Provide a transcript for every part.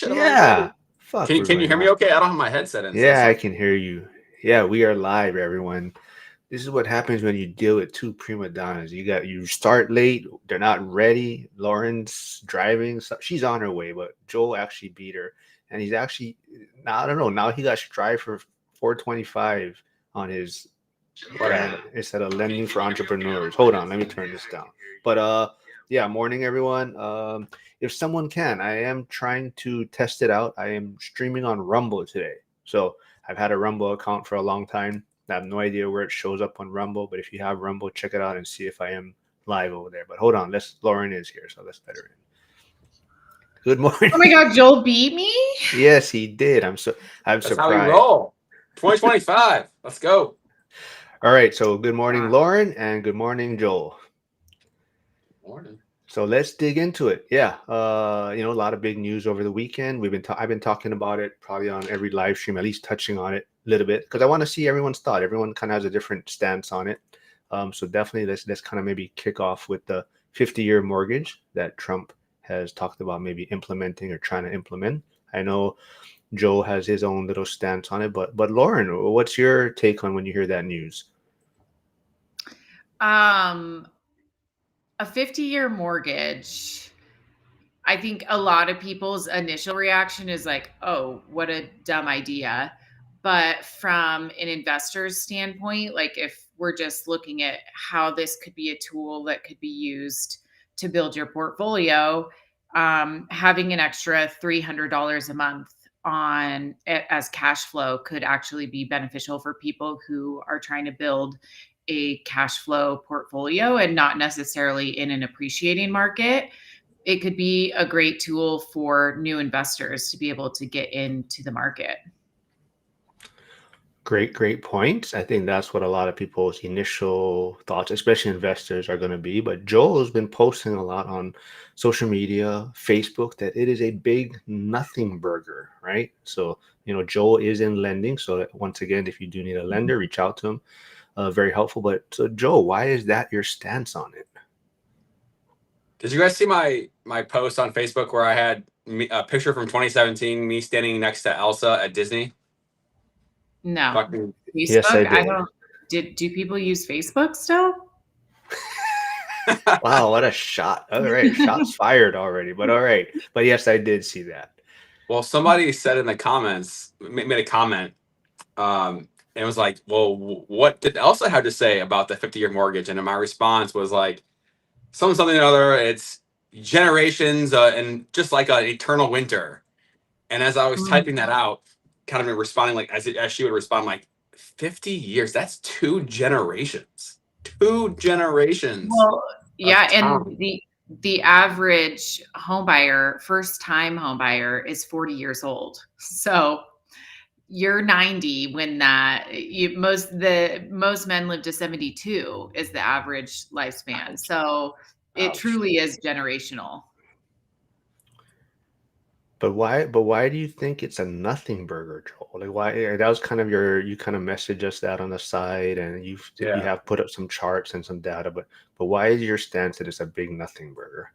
shit already? Yeah. Fuck, Can you hear me okay? I don't have my headset in, so Yeah, I sorry. can hear you. Yeah, we are live, everyone. This is what happens when you deal with two prima donnas. You start late, they're not ready. Lauren's driving, so she's on her way, but Joel actually beat her, and he's actually now I don't know. Now he got strike for 425 on his Whatever. grant instead of lending for entrepreneurs. Hold on, let me turn this down. But yeah, morning everyone. If someone can, I am trying to test it out. I am streaming on Rumble today. So I've had a Rumble account for a long time. I have no idea where it shows up on Rumble, but if you have Rumble, check it out and see if I am live over there. But hold on, Lauren is here, so let's let her in. Good morning. Oh my God, Joel beat me? Yes, he did. I'm That's how we surprised. roll. 2025. Let's go. All right, so good morning, Lauren, and good morning, Joel. Morning. So let's dig into it. Yeah, a lot of big news over the weekend. I've been talking about it probably on every live stream, at least touching on it a little bit, because I want to see everyone's thought. Everyone kind of has a different stance on it. So definitely let's kind of maybe kick off with the 50-year mortgage that Trump has talked about maybe implementing or trying to implement. I know Joe has his own little stance on it, but Lauren, what's your take on when you hear that news? A 50-year mortgage. I think a lot of people's initial reaction is like, oh, what a dumb idea. But from an investor's standpoint, like if we're just looking at how this could be a tool that could be used to build your portfolio, having an extra $300 a month on as cash flow could actually be beneficial for people who are trying to build a cash flow portfolio and not necessarily in an appreciating market. It could be a great tool for new investors to be able to get into the market. Great points. I think that's what a lot of people's initial thoughts, especially investors, are going to be. But Joel has been posting a lot on social media, Facebook, that it is a big nothing burger, right? So, Joel is in lending. So, once again, if you do need a lender, reach out to him. Very helpful. But so, Joel, why is that your stance on it? Did you guys see my post on Facebook where I had a picture from 2017, me standing next to Elsa at Disney? No. Fucking Facebook? Yes, I did. Do people use Facebook still? Wow, what a shot. All right, shots fired already. But all right. But yes, I did see that. Well, somebody said in the comments, made a comment, and it was like, well, what did Elsa have to say about the 50-year mortgage? And my response was like, something or other. It's generations and just like an eternal winter. And as I was typing that out, kind of responding like as she would respond, like 50 years. That's 2 generations. 2 generations. Well, yeah, and time. the average homebuyer, first time homebuyer, is 40 years old. So you're 90 when most men live to 72 is the average lifespan. So it truly is generational. But why do you think it's a nothing burger, Joel? Like why that was kind of you kind of message us that on the side, and you have put up some charts and some data, but why is your stance that it's a big nothing burger?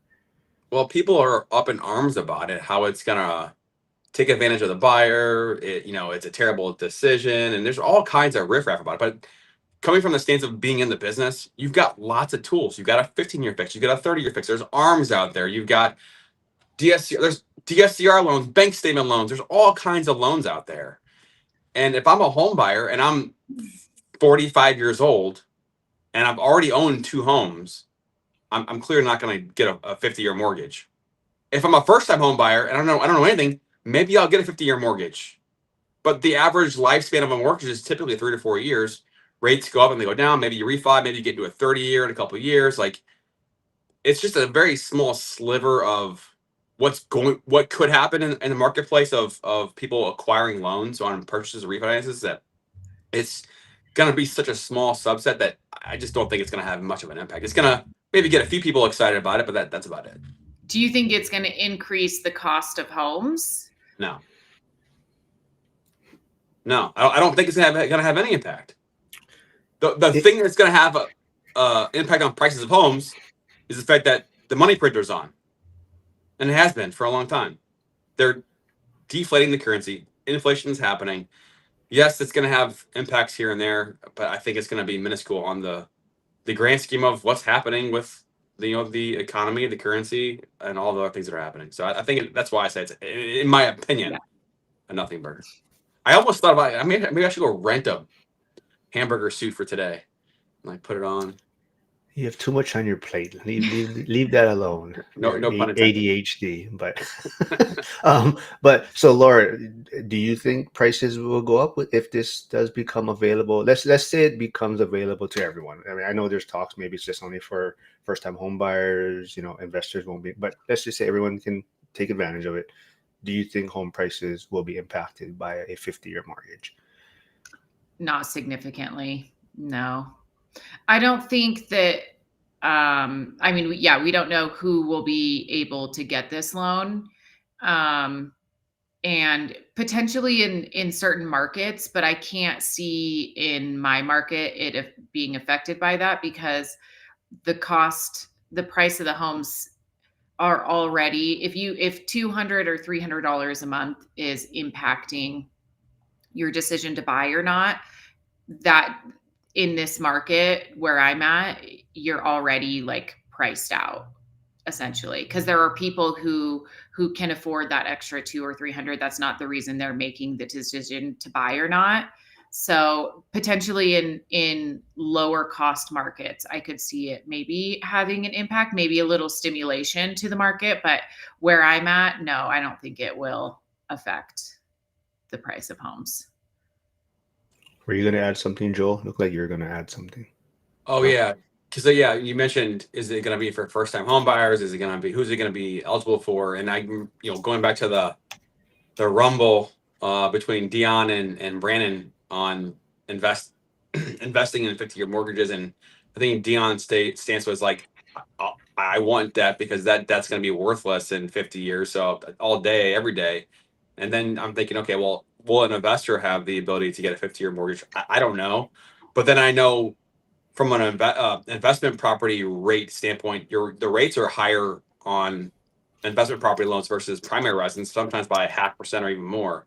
Well, people are up in arms about it, how it's gonna take advantage of the buyer. It's a terrible decision, and there's all kinds of riffraff about it. But coming from the stance of being in the business, you've got lots of tools. You've got a 15-year fix, you've got a 30-year fix. There's arms out there. You've got there's DSCR loans, bank statement loans. There's all kinds of loans out there. And if I'm a home buyer and I'm 45 years old and I've already owned 2 homes, I'm clearly not going to get a 50-year mortgage. If I'm a first-time home buyer and I don't know anything, maybe I'll get a 50-year mortgage. But the average lifespan of a mortgage is typically 3 to 4 years. Rates go up and they go down. Maybe you refi, maybe you get to a 30-year in a couple of years. Like, it's just a very small sliver of what could happen in the marketplace of people acquiring loans on purchases or refinances, that it's going to be such a small subset that I just don't think it's going to have much of an impact. It's going to maybe get a few people excited about it, but that's about it. Do you think it's going to increase the cost of homes? No, I don't think it's going to have any impact. The thing that's going to have a impact on prices of homes is the fact that the money printer's on, and it has been for a long time. They're deflating the currency. Inflation is happening. Yes, it's going to have impacts here and there, but I think it's going to be minuscule on the grand scheme of what's happening with the economy, the currency, and all the other things that are happening. So I think that's why I say it's, in my opinion, Yeah. a nothing burger. I almost thought about it. I mean, maybe I should go rent a hamburger suit for today, and like put it on. You have too much on your plate. Leave that alone. No, Your no pun intended. ADHD. But so Laura, do you think prices will go up if this does become available? Let's say it becomes available to everyone. I mean, I know there's talks. Maybe it's just only for first time home buyers. Investors won't be. But let's just say everyone can take advantage of it. Do you think home prices will be impacted by a 50-year mortgage? Not significantly. No. I don't think that I mean, yeah, we don't know who will be able to get this loan. Um and potentially in certain markets, but I can't see in my market being affected by that because the price of the homes are already, if $200 or $300 a month is impacting your decision to buy or not, that in this market where I'm at, you're already like priced out essentially, because there are people who can afford that extra 200 or 300. That's not the reason they're making the decision to buy or not. So potentially in lower cost markets, I could see it maybe having an impact, maybe a little stimulation to the market, but where I'm at, no, I don't think it will affect the price of homes. Were you going to add something, Joel? Looked like you were going to add something. Oh No. yeah, because yeah, you mentioned, is it going to be for first time home buyers? Is it going to be, who's it going to be eligible for? And going back to the rumble between Dion and Brandon on investing in 50-year mortgages, and I think Dion's stance was like, I want that because that's going to be worthless in 50 years, so all day, every day. And then I'm thinking, okay, well, will an investor have the ability to get a 50-year mortgage? I don't know, but then I know from an investment property rate standpoint, the rates are higher on investment property loans versus primary residence, sometimes by 0.5% or even more.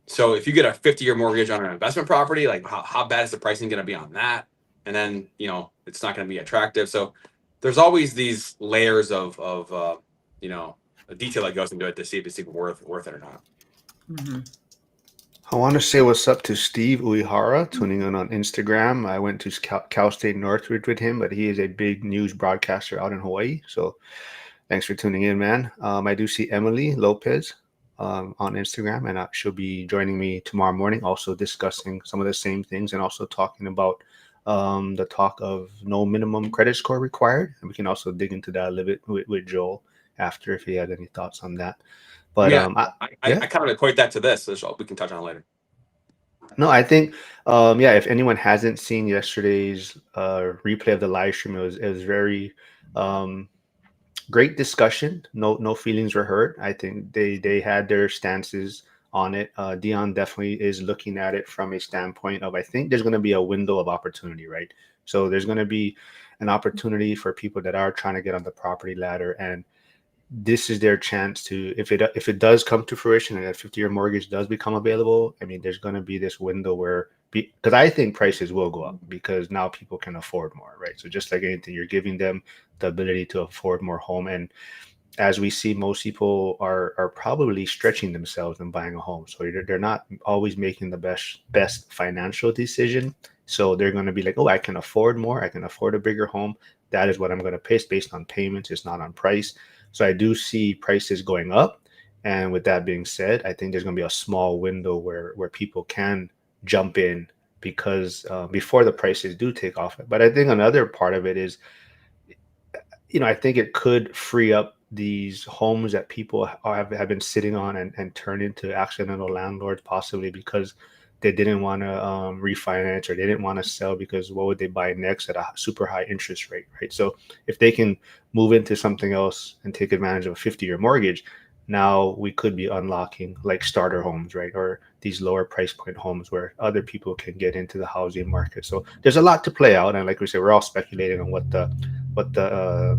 So if you get a 50-year mortgage on an investment property, like how bad is the pricing going to be on that? And then it's not going to be attractive. So there's always these layers of a detail that goes into it to see if it's even worth it or not. Mm-hmm. I want to say what's up to Steve Uehara, tuning in on Instagram. I went to Cal State Northridge with him, but he is a big news broadcaster out in Hawaii. So thanks for tuning in, man. I do see Emily Lopez on Instagram, and she'll be joining me tomorrow morning, also discussing some of the same things and also talking about the talk of no minimum credit score required. And we can also dig into that a little bit with Joel after if he had any thoughts on that. But Yeah, I yeah. kind of equate that to this, so we can touch on it later. No, I think, if anyone hasn't seen yesterday's replay of the live stream, it was very great discussion. No feelings were hurt. I think they had their stances on it. Dion definitely is looking at it from a standpoint of, I think there's going to be a window of opportunity, right? So there's going to be an opportunity for people that are trying to get on the property ladder, and this is their chance to, if it does come to fruition and that 50-year mortgage does become available. I mean, there's going to be this window where, because I think prices will go up because now people can afford more, right? So just like anything, you're giving them the ability to afford more home. And as we see, most people are probably stretching themselves and buying a home, so they're not always making the best financial decision. So they're going to be like, oh, I can afford more, I can afford a bigger home, that is what I'm going to pay. It's based on payments, it's not on price. So I do see prices going up. And with that being said, I think there's going to be a small window where people can jump in because before the prices do take off. But I think another part of it is, I think it could free up these homes that people have been sitting on and turn into accidental landlords, possibly because they didn't want to refinance, or they didn't want to sell because what would they buy next at a super high interest rate, right? So if they can move into something else and take advantage of a 50-year mortgage, now we could be unlocking like starter homes, right? Or these lower price point homes where other people can get into the housing market. So there's a lot to play out. And like we said, we're all speculating on what the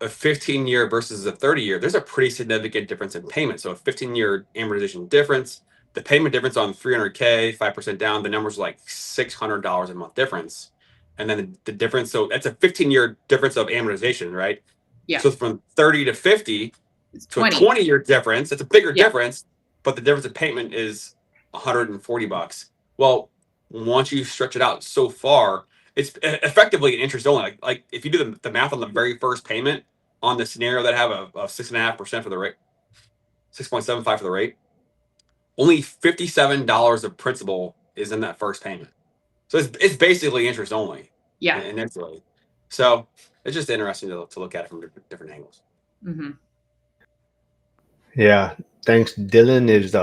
a 15-year versus a 30-year, there's a pretty significant difference in payment. So a 15-year amortization difference, the payment difference on 300K, 5% down, the number's like $600 a month difference. And then the difference, so that's a 15-year difference of amortization, right? Yeah. So from 30 to 50 It's to a 20. 20-year difference, it's a bigger Yeah. difference, but the difference in payment is $140. Well, once you stretch it out so far, it's effectively an interest only. Like if you do the math on the very first payment on the scenario that have a 6.5% for the rate, 6.75 for the rate, only $57 of principal is in that first payment. So it's basically interest only. Yeah. Initially. So it's just interesting to look at it from different angles. Mm-hmm. Yeah. Thanks. Dylan is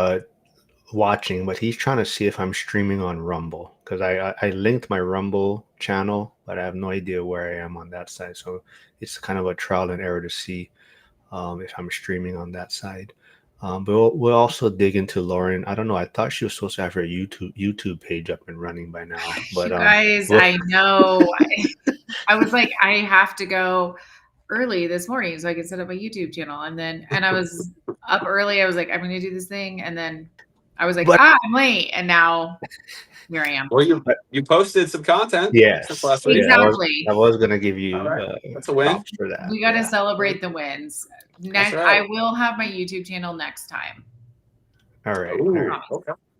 watching, but he's trying to see if I'm streaming on Rumble, because I linked my Rumble channel, but I have no idea where I am on that side. So it's kind of a trial and error to see if I'm streaming on that side. But we'll also dig into Lauren. I don't know. I thought she was supposed to have her YouTube page up and running by now. But You guys, I know. I was like, I have to go early this morning so I can set up a YouTube channel. And I was up early. I was like, I'm going to do this thing. And then I was like, I'm late. And now here I am. Well, you posted some content. Yes, since last week. Exactly. I was gonna give you that's a win. props for that. We got to celebrate the wins. Next, right. I will have my YouTube channel next time. All right. Ooh, all right.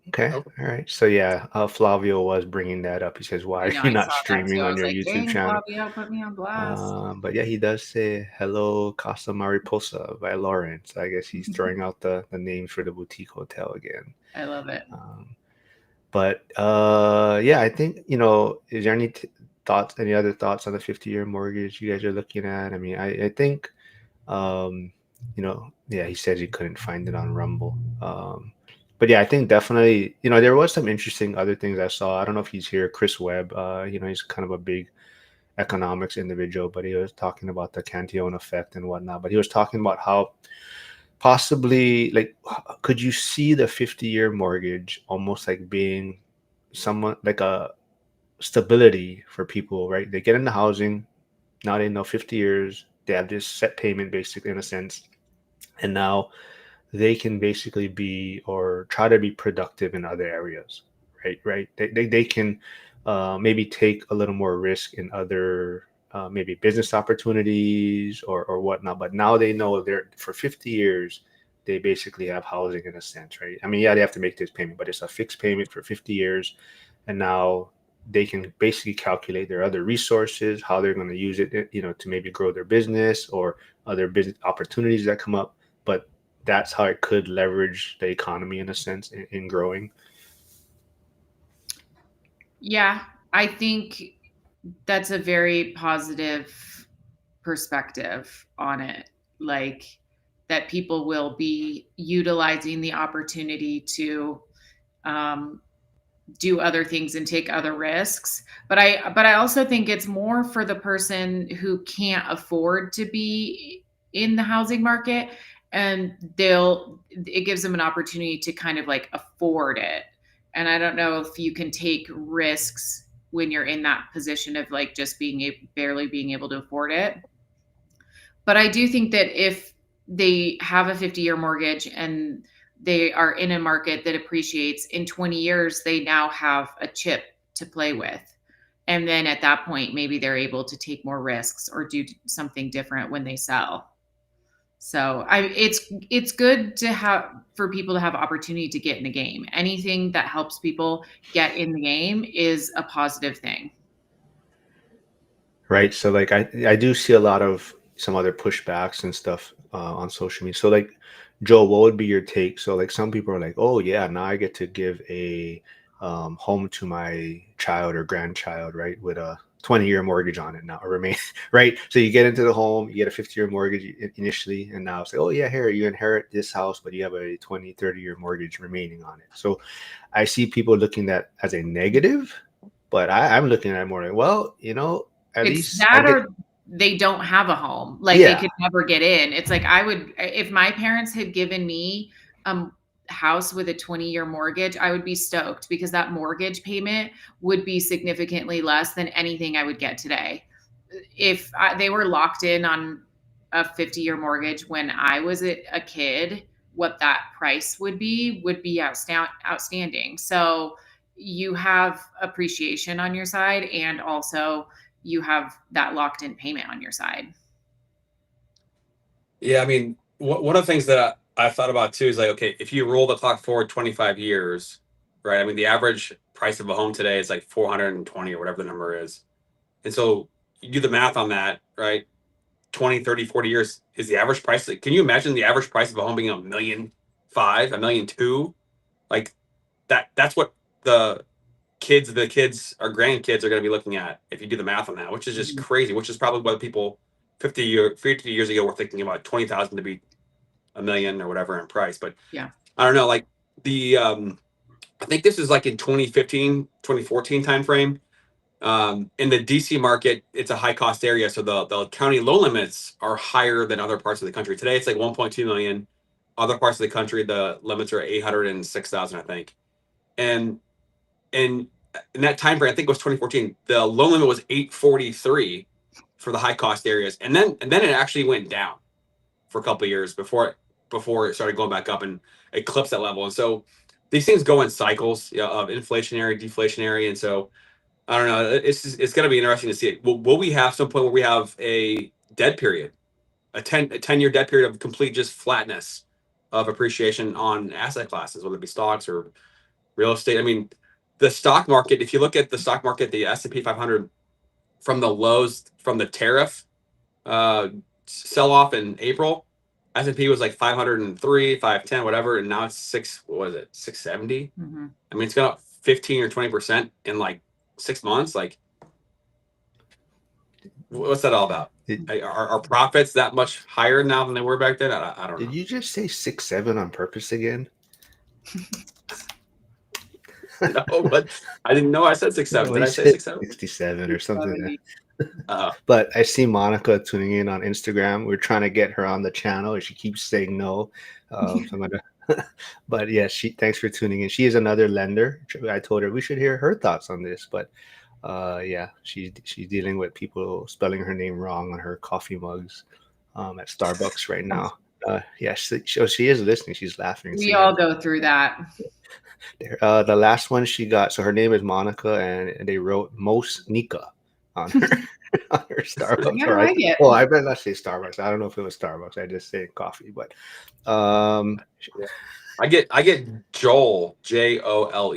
Okay. All right. So yeah, Flavio was bringing that up. He says, "Why are you not streaming on your YouTube channel?" Flavio, put me on blast. But yeah, he does say "Hello, Casa Mariposa" by Lauren. So I guess he's throwing out the names for the boutique hotel again. I love it. But yeah, I think, is there any any other thoughts on the 50-year mortgage you guys are looking at? I mean, I think, yeah, he says he couldn't find it on Rumble. But yeah, I think definitely, there was some interesting other things I saw. I don't know if he's here, Chris Webb. He's kind of a big economics individual, but he was talking about the Cantillon effect and whatnot. But he was talking about how possibly, like, could you see the 50-year mortgage almost like being somewhat like a stability for people, right? They get into housing, now they know 50 years, they have this set payment basically, in a sense, and now they can basically be, or try to be, productive in other areas, right? They can maybe take a little more risk in other maybe business opportunities or whatnot. But now they know they're, for 50 years, they basically have housing in a sense, right? I mean, yeah, they have to make this payment, but it's a fixed payment for 50 years. And now they can basically calculate their other resources, how they're going to use it, to maybe grow their business or other business opportunities that come up. But that's how it could leverage the economy in a sense in growing. Yeah, I think that's a very positive perspective on it. Like, that people will be utilizing the opportunity to do other things and take other risks. But I also think it's more for the person who can't afford to be in the housing market, and it gives them an opportunity to kind of like afford it. And I don't know if you can take risks when you're in that position of like just barely being able to afford it. But I do think that if they have a 50-year mortgage and they are in a market that appreciates, in 20 years, they now have a chip to play with. And then at that point, maybe they're able to take more risks or do something different when they sell. So it's good to have, for people to have opportunity to get in the game. Anything that helps people get in the game is a positive thing. Right. So like I do see a lot of some other pushbacks and stuff on social media. So like, Joe, what would be your take? So like, some people are like, oh yeah, now I get to give a home to my child or grandchild, right, with a 20-year mortgage on it now, or remain, right? So you get into the home, you get a 50-year mortgage initially, and now say, oh yeah, here, you inherit this house, but you have a 20, 30-year mortgage remaining on it. So I see people looking at as a negative, but I'm looking at it more like, well, at least that, or they don't have a home, like they could never get in. It's like, if my parents had given me a house with a 20-year mortgage, I would be stoked, because that mortgage payment would be significantly less than anything I would get today. If they were locked in on a 50-year mortgage when I was a kid, what that price would be outstanding. So you have appreciation on your side, and also you have that locked in payment on your side. Yeah, I mean, one of the things that I thought about too is like, okay, if you roll the clock forward 25 years, right? I mean, the average price of a home today is like 420 or whatever the number is. And so you do the math on that, right? 20, 30, 40 years is the average price. Can you imagine the average price of a home being $1,500,000, $1,200,000? Like that's what the kids or grandkids are going to be looking at if you do the math on that, which is just crazy, which is probably what people 50 years ago were thinking about 20,000 to be a million or whatever in price. But Yeah. I don't know, like the I think this is like in 2015, 2014 timeframe. In the DC market, it's a high cost area, so the county loan limits are higher than other parts of the country. Today, it's like 1.2 million. Other parts of the country, the limits are 806,000, I think. And and in that time frame, I think it was 2014. The loan limit was 843 for the high cost areas, and then it actually went down for a couple of years before it started going back up and eclipsed that level. And so these things go in cycles, you know, of inflationary, deflationary, and so I don't know. It's going to be interesting to see it. Will we have some point where we have a dead period, a 10-year dead period of complete just flatness of appreciation on asset classes, whether it be stocks or real estate? I mean, the stock market. If you look at the stock market, the S&P 500 from the lows from the tariff uh, sell off in April, S&P was like 503, 510, whatever, and now it's six. What was it? 670. Mm-hmm. I mean, it's gone up 15 or 20% in like 6 months. Like, what's that all about? Are profits that much higher now than they were back then? I don't Did know. you just say 6'7" on purpose again? No, but I didn't know I said 6'7". Well, Did he I say said 6'7"? 67 or something. Uh, But I see Monica tuning in on Instagram. We're trying to get her on the channel, and she keeps saying no. So I'm gonna. But yeah, thanks for tuning in. She is another lender. I told her we should hear her thoughts on this, but yeah, she's dealing with people spelling her name wrong on her coffee mugs at Starbucks right now. Yeah, she is listening. She's laughing. We See, all go through that. the last one she got. So her name is Monica, and they wrote Most Nika on her on her Starbucks. I Or like it. well, I better not say Starbucks. I don't know if it was Starbucks. I just say coffee, but yeah. I get Joel, Jole, all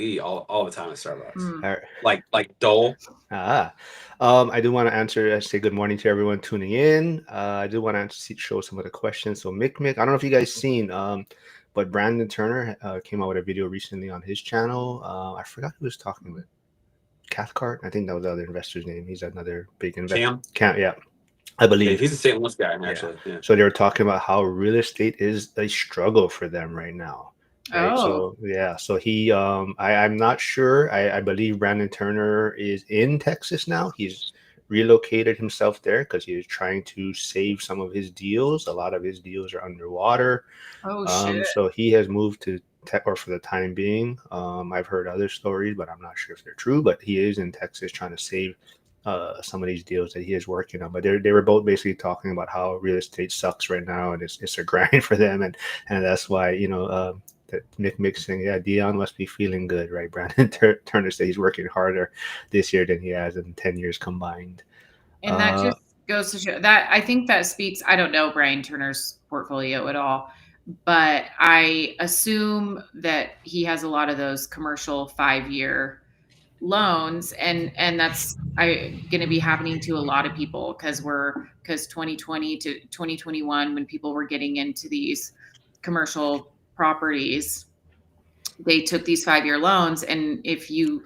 the time at Starbucks. Mm. Like Dole. Ah, I do want to answer. Say good morning to everyone tuning in. I do want to show some of the questions. So Mick, I don't know if you guys seen, but Brandon Turner came out with a video recently on his channel. I forgot who was talking with. Cathcart, I think that was the other investor's name. He's another big investor. Cam. Yeah, I Yeah, believe. he's a St. Louis guy, actually. Yeah. So they were talking about how real estate is a struggle for them right now. Right. Oh. So yeah. So he I'm not sure. I believe Brandon Turner is in Texas now. He's relocated himself there because he is trying to save some of his deals. A lot of his deals are underwater. Oh shit. So he has moved to or for the time being. I've heard other stories, but I'm not sure if they're true. But he is in Texas trying to save some of these deals that he is working on. But they were both basically talking about how real estate sucks right now, and it's a grind for them, and that's why that Nick mixing, yeah, Dion must be feeling good, right? Brandon Turner said he's working harder this year than he has in 10 years combined. And that just goes to show that I think that speaks. I don't know Brian Turner's portfolio at all, but I assume that he has a lot of those commercial 5-year loans, and that's going to be happening to a lot of people because 2020 to 2021, when people were getting into these commercial properties, they took these 5-year loans, and if you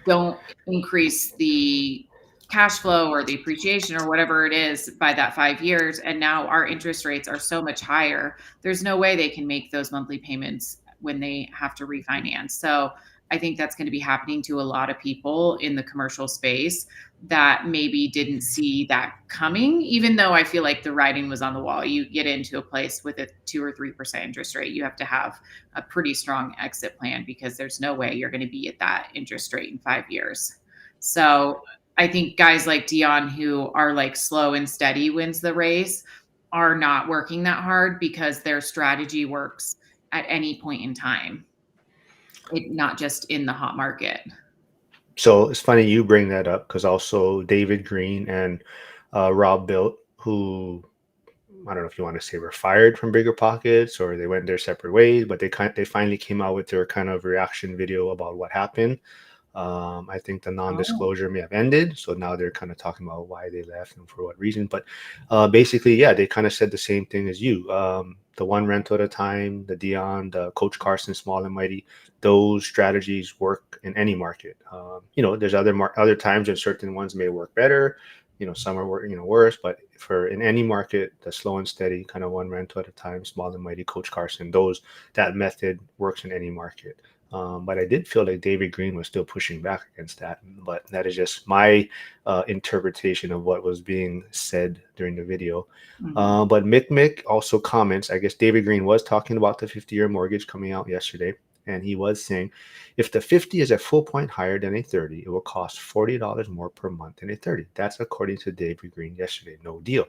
don't increase the cash flow or the appreciation or whatever it is by that 5 years, and now our interest rates are so much higher, there's no way they can make those monthly payments when they have to refinance. So I think that's going to be happening to a lot of people in the commercial space that maybe didn't see that coming, even though I feel like the writing was on the wall. You get into a place with a 2 or 3% interest rate, you have to have a pretty strong exit plan because there's no way you're going to be at that interest rate in 5 years. So I think guys like Dion, who are like slow and steady, wins the race. are not working that hard because their strategy works at any point in time, not just in the hot market. So it's funny you bring that up because also David Green and Rob Built, who I don't know if you want to say were fired from Bigger Pockets or they went their separate ways, but they finally came out with their kind of reaction video about what happened. I think the Oh. non-disclosure may have ended, so now they're kind of talking about why they left and for what reason. But basically, yeah, they kind of said the same thing as you. The one rental at a time, the Dion, the Coach Carson, small and mighty, those strategies work in any market. There's other times that certain ones may work better. Some are worse, but for in any market, the slow and steady kind of one rental at a time, small and mighty, Coach Carson, that method works in any market. But I did feel like David Green was still pushing back against that. But that is just my interpretation of what was being said during the video. Mhm. But Mick also comments, I guess David Green was talking about the 50-year mortgage coming out yesterday. And he was saying if the 50 is a full point higher than a 30, it will cost $40 more per month than a 30. That's according to David Green yesterday. No deal.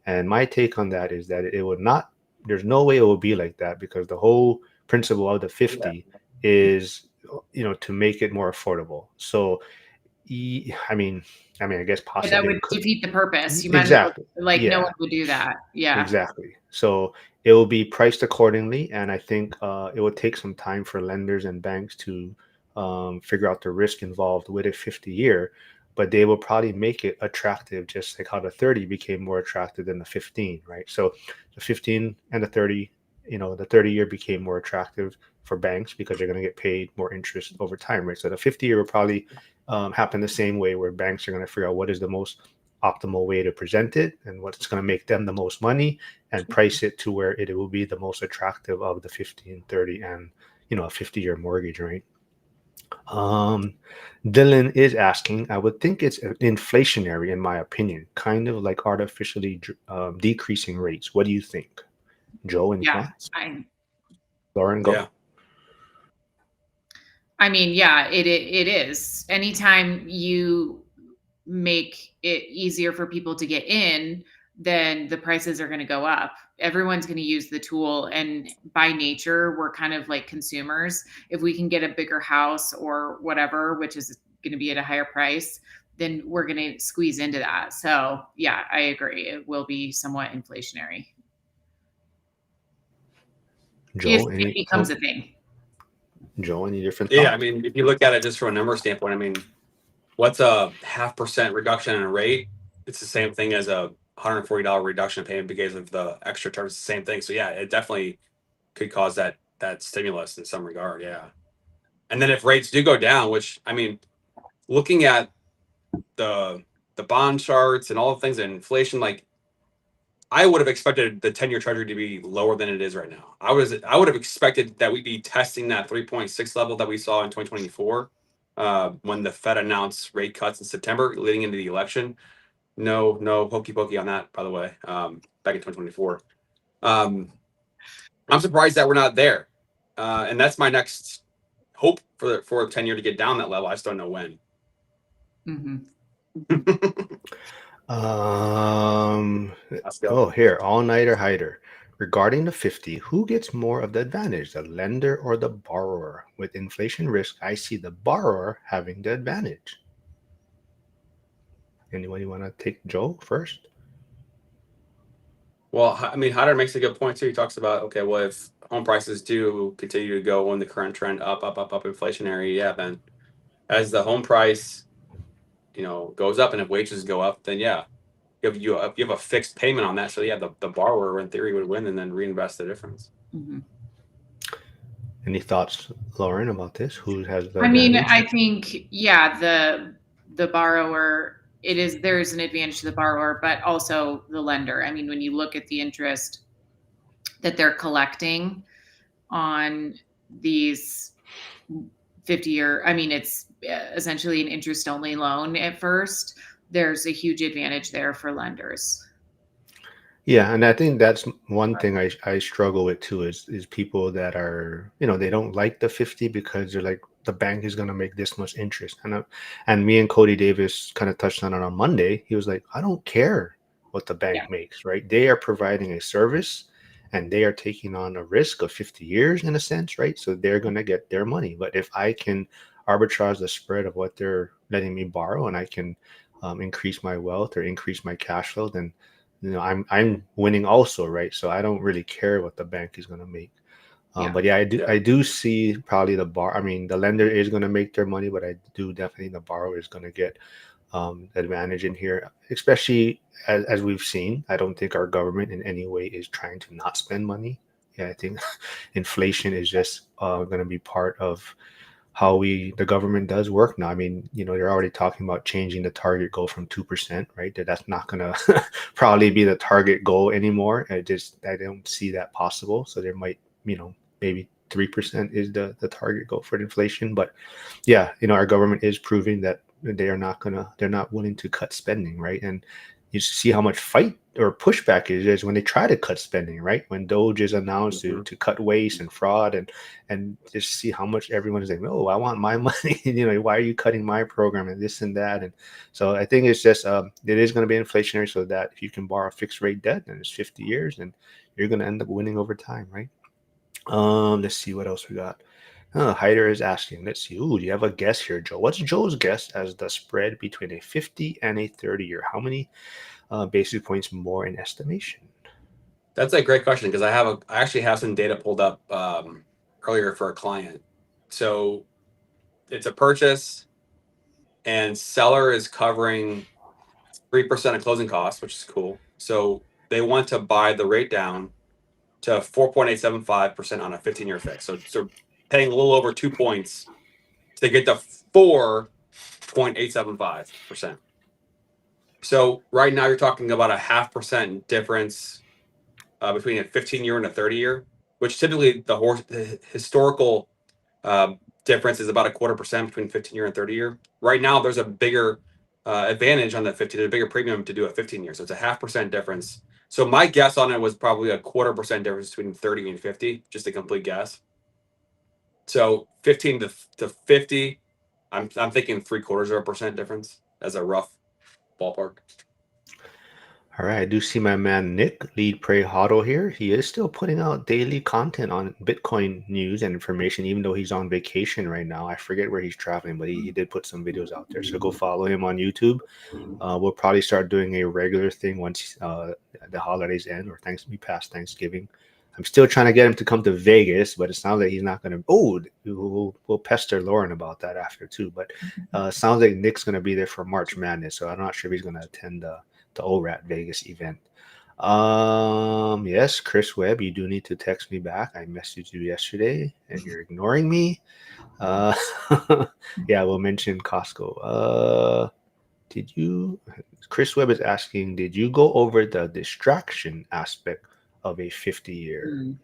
And my take on that is that it would not, there's no way it will be like that because the whole principle of the Yeah. 50 is, to make it more affordable. So, I guess But that possibly would it could. defeat the purpose. You might as well, Exactly. like, no Yeah. one would do that. Yeah. Exactly. So it will be priced accordingly, and I think it will take some time for lenders and banks to figure out the risk involved with a 50-year, but they will probably make it attractive, just like how the 30 became more attractive than the 15, right? So the 15 and the 30, the 30-year became more attractive for banks because they're going to get paid more interest over time, right? So the 50-year will probably happen the same way, where banks are going to figure out what is the most optimal way to present it and what's going to make them the most money and price it to where it will be the most attractive of the 15, 30, and a 50-year mortgage, right? um Dylan is asking, I would think it's inflationary in my opinion, kind of like artificially decreasing rates. What do you think, Joe? Any Yeah. thoughts? I Lauren, go. Yeah. I mean, yeah, it is. Anytime you make it easier for people to get in, then the prices are going to go up. Everyone's going to use the tool, and by nature, we're kind of like consumers. If we can get a bigger house or whatever, which is going to be at a higher price, then we're going to squeeze into that. So, yeah, I agree. It will be somewhat inflationary if Joe, it any becomes a thing. Joe, any different Yeah. I thoughts? mean, if you look at it just from a number standpoint, I mean, what's a 0.5% reduction in a rate? It's the same thing as a $140 reduction in payment because of the extra terms. It's the same thing. So yeah, it definitely could cause that stimulus in some regard. Yeah. And then if rates do go down, which I mean, looking at the the bond charts and all the things and inflation, like I would have expected the 10-year treasury to be lower than it is right now. I would have expected that we'd be testing that 3.6 level that we saw in 2024 when the Fed announced rate cuts in September leading into the election. No hokey pokey on that, by the way. Back in 2024. Um, I'm surprised that we're not there. And that's my next hope for a 10-year to get down that level. I just don't know when. Mhm. Um, Let's go. oh, here, all-nighter hider. Regarding the 50, who gets more of the advantage, the lender or the borrower? With inflation risk, I see the borrower having the advantage. Anybody want to take Joe first? Well, I mean, Hatter makes a good point too. He talks about, okay, well, if home prices do continue to go on the current trend up, inflationary, yeah, then as the home price, goes up, and if wages go up, then yeah, you have a fixed payment on that. So yeah, the borrower in theory would win and then reinvest the difference. Mhm. Any thoughts, Lauren, about this? Who has the I mean, advantage? I think, yeah, the borrower, there's an advantage to the borrower, but also the lender. I mean, when you look at the interest that they're collecting on these 50-year, I mean, it's essentially an interest only loan at first. There's a huge advantage there for lenders. Yeah, and I think that's one thing I struggle with too is people that are, they don't like the 50 because they're like the bank is going to make this much interest. And me and Cody Davis kind of touched on it on Monday. He was like, I don't care what the bank Yeah. makes, right? They are providing a service and they are taking on a risk of 50 years in a sense, right? So they're going to get their money. But if I can arbitrage the spread of what they're letting me borrow and I can increase my wealth or increase my cash flow, then I'm winning also, right? So I don't really care what the bank is going to make. Yeah. But yeah, Yeah. I do see probably I mean, the lender is going to make their money, but I do definitely the borrower is going to get advantage in here, especially as we've seen. I don't think our government in any way is trying to not spend money. Yeah, I think inflation is just going to be part of how the government does work now. I mean, they're already talking about changing the target goal from 2%, right? That's not going to probably be the target goal anymore. I don't see that possible. So there might, maybe 3% is the target goal for inflation. But yeah, our government is proving that they're not willing to cut spending, right? And you see how much fight or pushback it is when they try to cut spending, right? When Doge is announced to cut waste and fraud, and just see how much everyone is like, oh, I want my money. Why are you cutting my program and this and that? And so I think it's just it is going to be inflationary, so that if you can borrow fixed rate debt and it's 50 years, then you're going to end up winning over time, right? Let's see what else we got. Hyder is asking, let's see. Ooh, do you have a guess here, Joe? What's Joe's guess as the spread between a 50 and a 30-year? How many basis points more in estimation? That's a great question because I actually have some data pulled up earlier for a client. So it's a purchase, and seller is covering 3% of closing costs, which is cool. So they want to buy the rate down to 4.875% on a 15-year fix. So paying a little over 2 points to get to 4.875%. So right now you're talking about a 0.5% difference between a 15-year and a 30-year, which typically the historical difference is about 0.25% between 15-year and 30-year. Right now, there's a bigger advantage on the 50, there's a bigger premium to do a 15-year. So it's a 0.5% difference. So my guess on it was probably a 0.25% difference between 30 and 50, just a complete guess. So 15 to 50, I'm thinking 0.75% difference as a rough ballpark. All right, I do see my man Nick, Lead Pray Hodl here. He is still putting out daily content on Bitcoin news and information, even though he's on vacation right now. I forget where he's traveling, but he did put some videos out there. So go follow him on YouTube. We'll probably start doing a regular thing once the holidays end or past Thanksgiving. I'm still trying to get him to come to Vegas, but it sounds like he's not going to. Oh, we'll pester Lauren about that after too. But sounds like Nick's going to be there for March Madness, so I'm not sure if he's going to attend the ORAT Vegas event. Yes, Chris Webb, you do need to text me back. I messaged you yesterday and you're ignoring me. Yeah, we'll mention Costco. Chris Webb is asking, did you go over the distraction aspect of a 50-year?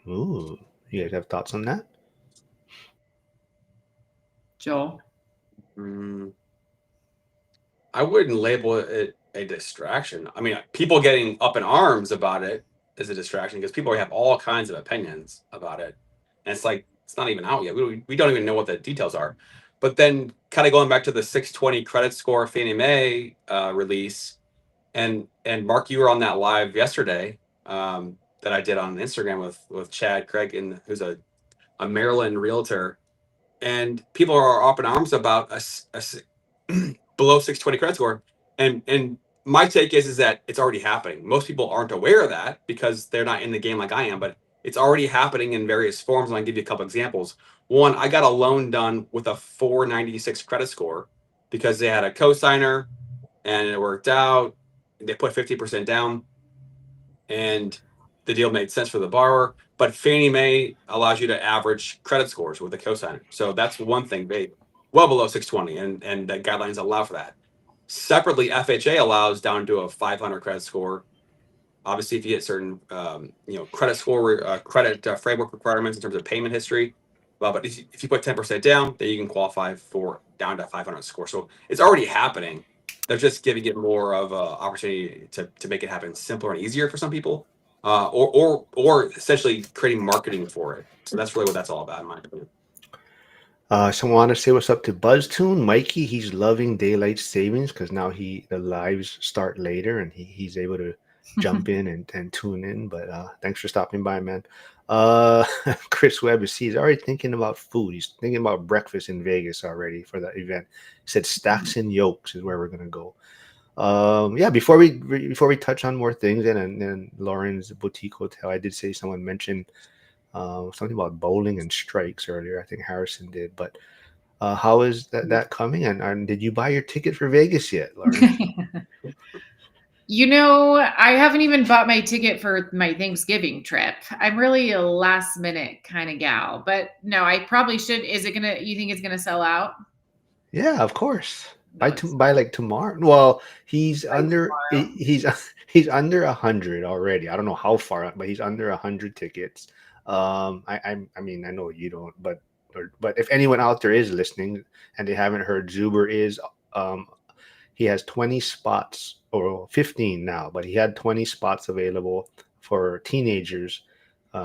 Ooh, you guys have thoughts on that? Joel? I wouldn't label it a distraction. I mean, people getting up in arms about it is a distraction because people have all kinds of opinions about it. And it's like, it's not even out yet. We don't even know what the details are. But then, kind of going back to the 620 credit score Fannie Mae release, and Marc, you were on that live yesterday that I did on Instagram with Chad Craig, who's a Maryland realtor, and people are up in arms about a below 620 credit score. And my take is that it's already happening. Most people aren't aware of that because they're not in the game like I am, but it's already happening in various forms. And I'll give you a couple examples. One, I got a loan done with a 496 credit score because they had a cosigner and it worked out. They put 50% down and the deal made sense for the borrower. But Fannie Mae allows you to average credit scores with a cosigner. So that's one thing, well below 620, and the guidelines allow for that. Separately, FHA allows down to a 500 credit score. Obviously, if you hit certain credit score credit framework requirements in terms of payment history. Well, but if you put 10% down, then you can qualify for down to 500 score. So it's already happening. They're just giving it more of an opportunity to make it happen simpler and easier for some people, or essentially creating marketing for it. So that's really what that's all about, in my opinion. Someone want to say what's up to BuzzTune, Mikey. He's loving daylight savings because now the lives start later and he's able to jump in and tune in. But thanks for stopping by, man. Uh, Chris Webb he's already thinking about food. He's thinking about breakfast in Vegas already for the event. He said stacks and yolks is where we're gonna go. Yeah, before we touch on more things and Lauren's boutique hotel, I did say someone mentioned something about bowling and strikes earlier. I think Harrison did, but how is that coming? And did you buy your ticket for Vegas yet, Lauren? You know, I haven't even bought my ticket for my Thanksgiving trip. I'm really a last minute kind of gal, but no, I probably should. You think it's gonna sell out? Yeah, of course. No, it's By like tomorrow. Well, he's by under tomorrow. he's under 100 already. I don't know how far, but he's under 100 tickets. I mean I know you don't, but if anyone out there is listening and they haven't heard, Zuber is um he has 20 spots or 15 now, but he had 20 spots available for teenagers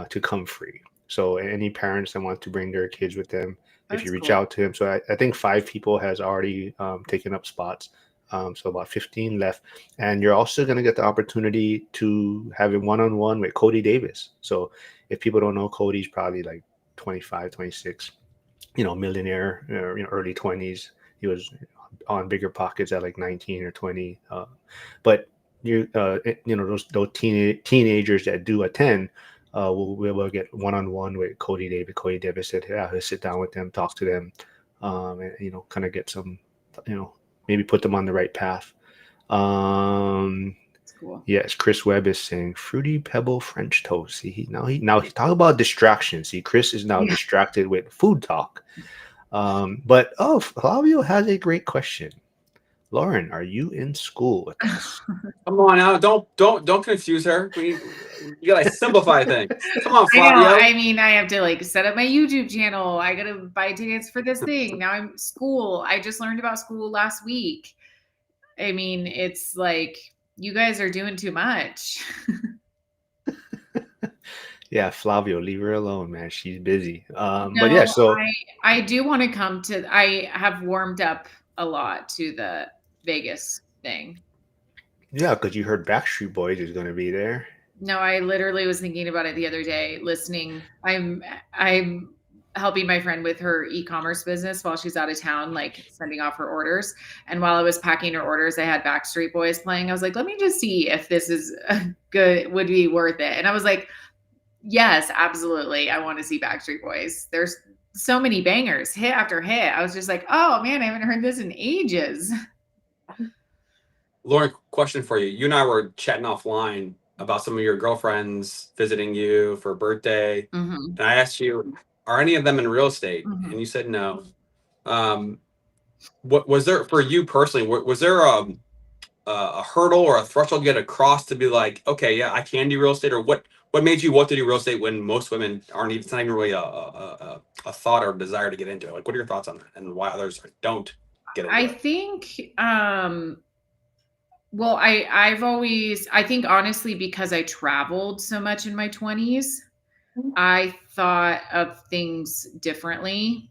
to come free. So any parents that want to bring their kids with them, if you That's reach cool. out to him, so I think 5 people has already taken up spots. So about 15 left, and you're also going to get the opportunity to have a one-on-one with Cody Davis. So if people don't know, Cody's probably like 25, 26, millionaire, early 20s. He was on bigger pockets at like 19 or 20. But those teenagers that do attend, will get one-on-one with Cody Davis. Cody Davis said, yeah, he'll sit down with them, talk to them, and kind of get some, maybe put them on the right path. Um, That's cool. Yes, Chris Webb is saying fruity pebble French toast. See, he talk about distraction. See, Chris is now Yeah. distracted with food talk. But Flavio has a great question. Lauren, are you in school with us? Come on now, don't confuse her. You gotta simplify things. Come on, I know. Flavio. I mean, I have to like set up my YouTube channel. I gotta buy tickets for this thing. Now I'm school. I just learned about school last week. I mean, it's like you guys are doing too much. Yeah, Flavio, leave her alone, man. She's busy. But yeah, No, so I do want to come to. I have warmed up a lot to the Vegas thing. yeah, because you heard Backstreet Boys is going to be there. No, I literally was thinking about it the other day, listening. I'm helping my friend with her e-commerce business while she's out of town, like sending off her orders. And while I was packing her orders, I had Backstreet Boys playing. I was like, let me just see if this is good, would be worth it. And I was like, yes, absolutely. I want to see Backstreet Boys. There's so many bangers, hit after hit. I was just like, oh man, I haven't heard this in ages. Lauren, question for you. You and I were chatting offline about some of your girlfriends visiting you for a birthday, Hmm. and I asked you, are any of them in real estate? Hmm. And you said no. What was there for you personally? Was there a hurdle or a threshold you had to cross to be like, okay, yeah, I can do real estate, or what made you want to do real estate when most women aren't even, it's not even really a thought or desire to get into it? Like, what are your thoughts on that, and why others don't get into I it? think well, I think honestly, because I traveled so much in my 20s, I thought of things differently.